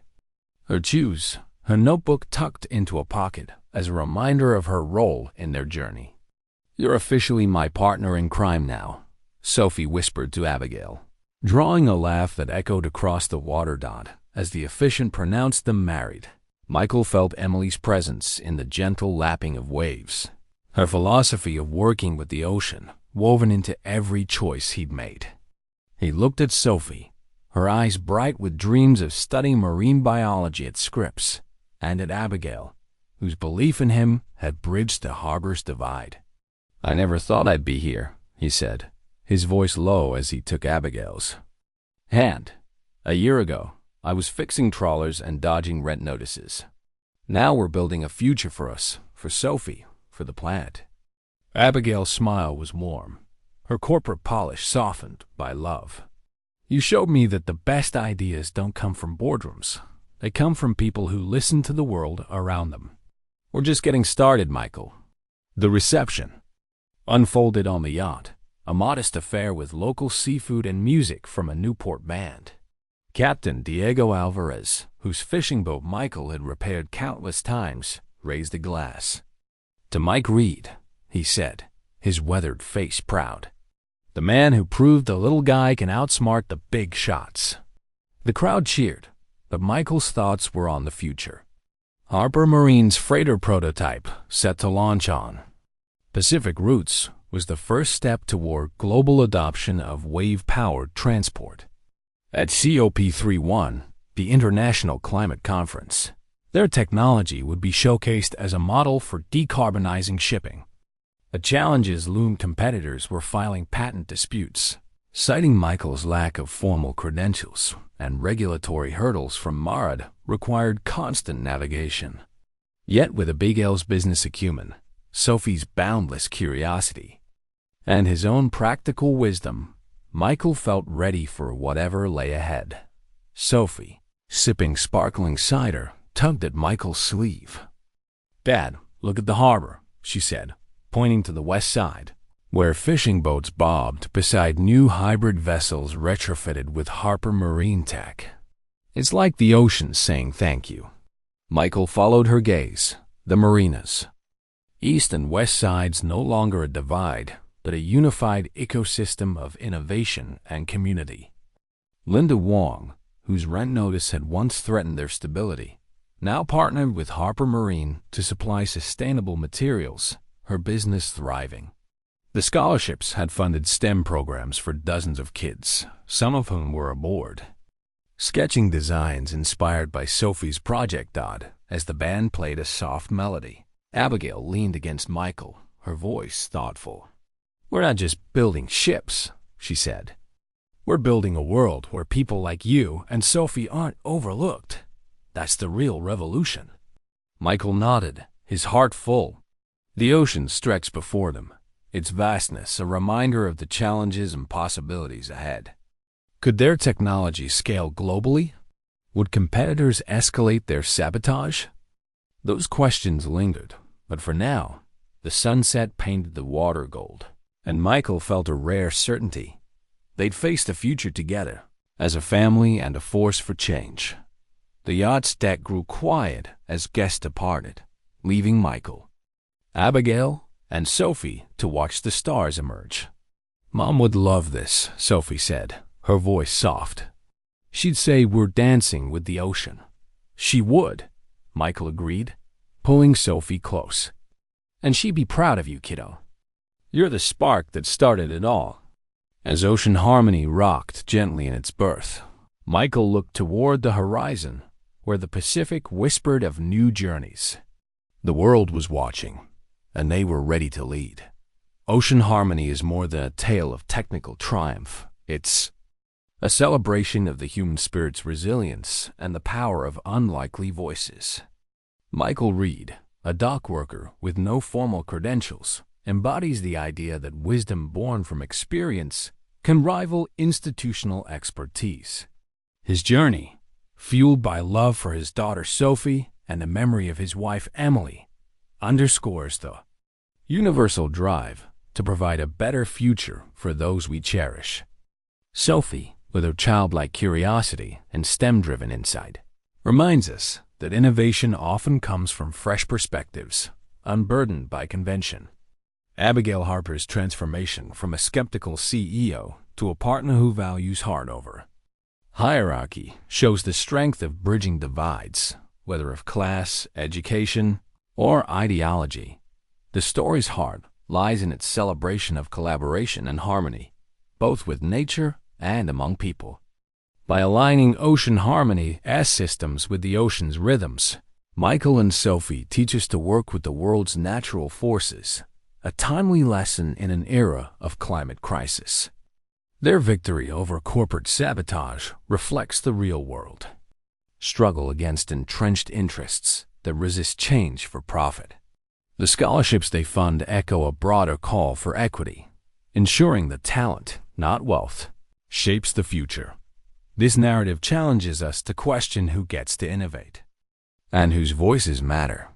her choose, her notebook tucked into a pocket as a reminder of her role in their journey. "You're officially my partner in crime now," Sophie whispered to Abigail, drawing a laugh that echoed across the water dot as the officiant pronounced them married. Michael felt Emily's presence in the gentle lapping of waves, her philosophy of working with the ocean woven into every choice he'd made. He looked at Sophie, her eyes bright with dreams of studying marine biology at Scripps, and at Abigail, whose belief in him had bridged the harbor's divide. "I never thought I'd be here," he said, his voice low as he took Abigail's hand. "A year ago, I was fixing trawlers and dodging rent notices. Now we're building a future for us, for Sophie, for the planet." Abigail's smile was warm, her corporate polish softened by love. "You showed me that the best ideas don't come from boardrooms. They come from people who listen to the world around them." "We're just getting started, Michael." The reception unfolded on the yacht, a modest affair with local seafood and music from a Newport band. Captain Diego Alvarez, whose fishing boat Michael had repaired countless times, raised a glass. "To Mike Reed," he said, his weathered face proud. "The man who proved the little guy can outsmart the big shots." The crowd cheered, but Michael's thoughts were on the future. Harper Marine's freighter prototype, set to launch on Pacific routes, was the first step toward global adoption of wave-powered transport. At COP31, the International Climate Conference, their technology would be showcased as a model for decarbonizing shipping. The challenges loomed. Competitors were filing patent disputes, citing Michael's lack of formal credentials, and regulatory hurdles from MARAD required constant navigation. Yet with Abigail's business acumen, Sophie's boundless curiosity, and his own practical wisdom, Michael felt ready for whatever lay ahead. Sophie, sipping sparkling cider, tugged at Michael's sleeve. "Dad, look at the harbor," she said, pointing to the west side, where fishing boats bobbed beside new hybrid vessels retrofitted with Harper Marine tech. "It's like the ocean saying thank you." Michael followed her gaze. The marinas. East and west sides no longer a divide, but a unified ecosystem of innovation and community. Linda Wong, whose rent notice had once threatened their stability, now partnered with Harper Marine to supply sustainable materials, her business thriving. The scholarships had funded STEM programs for dozens of kids, some of whom were aboard, sketching designs inspired by Sophie's project dot as the band played a soft melody. Abigail leaned against Michael, her voice thoughtful. "We're not just building ships," she said. "We're building a world where people like you and Sophie aren't overlooked. That's the real revolution." Michael nodded, his heart full. The ocean stretched before them, its vastness a reminder of the challenges and possibilities ahead. Could their technology scale globally? Would competitors escalate their sabotage? Those questions lingered, but for now, the sunset painted the water gold, and Michael felt a rare certainty. They'd face the future together, as a family and a force for change. The yacht's deck grew quiet as guests departed, leaving Michael, Abigail, and Sophie to watch the stars emerge. "Mom would love this," Sophie said, her voice soft. "She'd say we're dancing with the ocean." "She would," Michael agreed, pulling Sophie close. "And she'd be proud of you, kiddo. You're the spark that started it all." As Ocean Harmony rocked gently in its berth, Michael looked toward the horizon, where the Pacific whispered of new journeys. The world was watching, and they were ready to lead. Ocean Harmony is more than a tale of technical triumph. It's a celebration of the human spirit's resilience and the power of unlikely voices. Michael Reed, a dock worker with no formal credentials, embodies the idea that wisdom born from experience can rival institutional expertise. His journey, fueled by love for his daughter Sophie and the memory of his wife Emily, underscores the universal drive to provide a better future for those we cherish. Sophie, with her childlike curiosity and STEM-driven insight, reminds us that innovation often comes from fresh perspectives, unburdened by convention. Abigail Harper's transformation from a skeptical CEO to a partner who values hard over hierarchy shows the strength of bridging divides, whether of class, education, or ideology. The story's heart lies in its celebration of collaboration and harmony, both with nature and among people. By aligning ocean harmony as systems with the ocean's rhythms, Michael and Sophie teach us to work with the world's natural forces, a timely lesson in an era of climate crisis. Their victory over corporate sabotage reflects the real world struggle against entrenched interests that resist change for profit. The scholarships they fund echo a broader call for equity, ensuring that talent, not wealth, shapes the future. This narrative challenges us to question who gets to innovate and whose voices matter.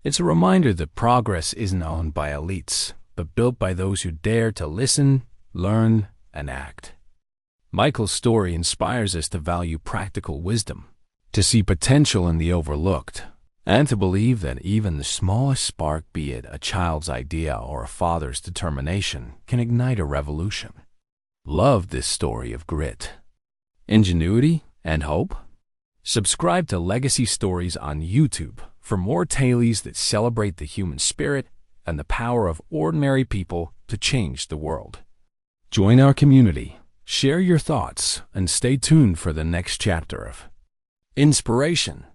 It's a reminder that progress isn't owned by elites, but built by those who dare to listen, learn, and act. Michael's story inspires us to value practical wisdom, to see potential in the overlooked, and to believe that even the smallest spark, be it a child's idea or a father's determination, can ignite a revolution. Love this story of grit, ingenuity, and hope? Subscribe to Legacy Stories on YouTube for more tales that celebrate the human spirit and the power of ordinary people to change the world. Join our community, share your thoughts, and stay tuned for the next chapter of inspiration.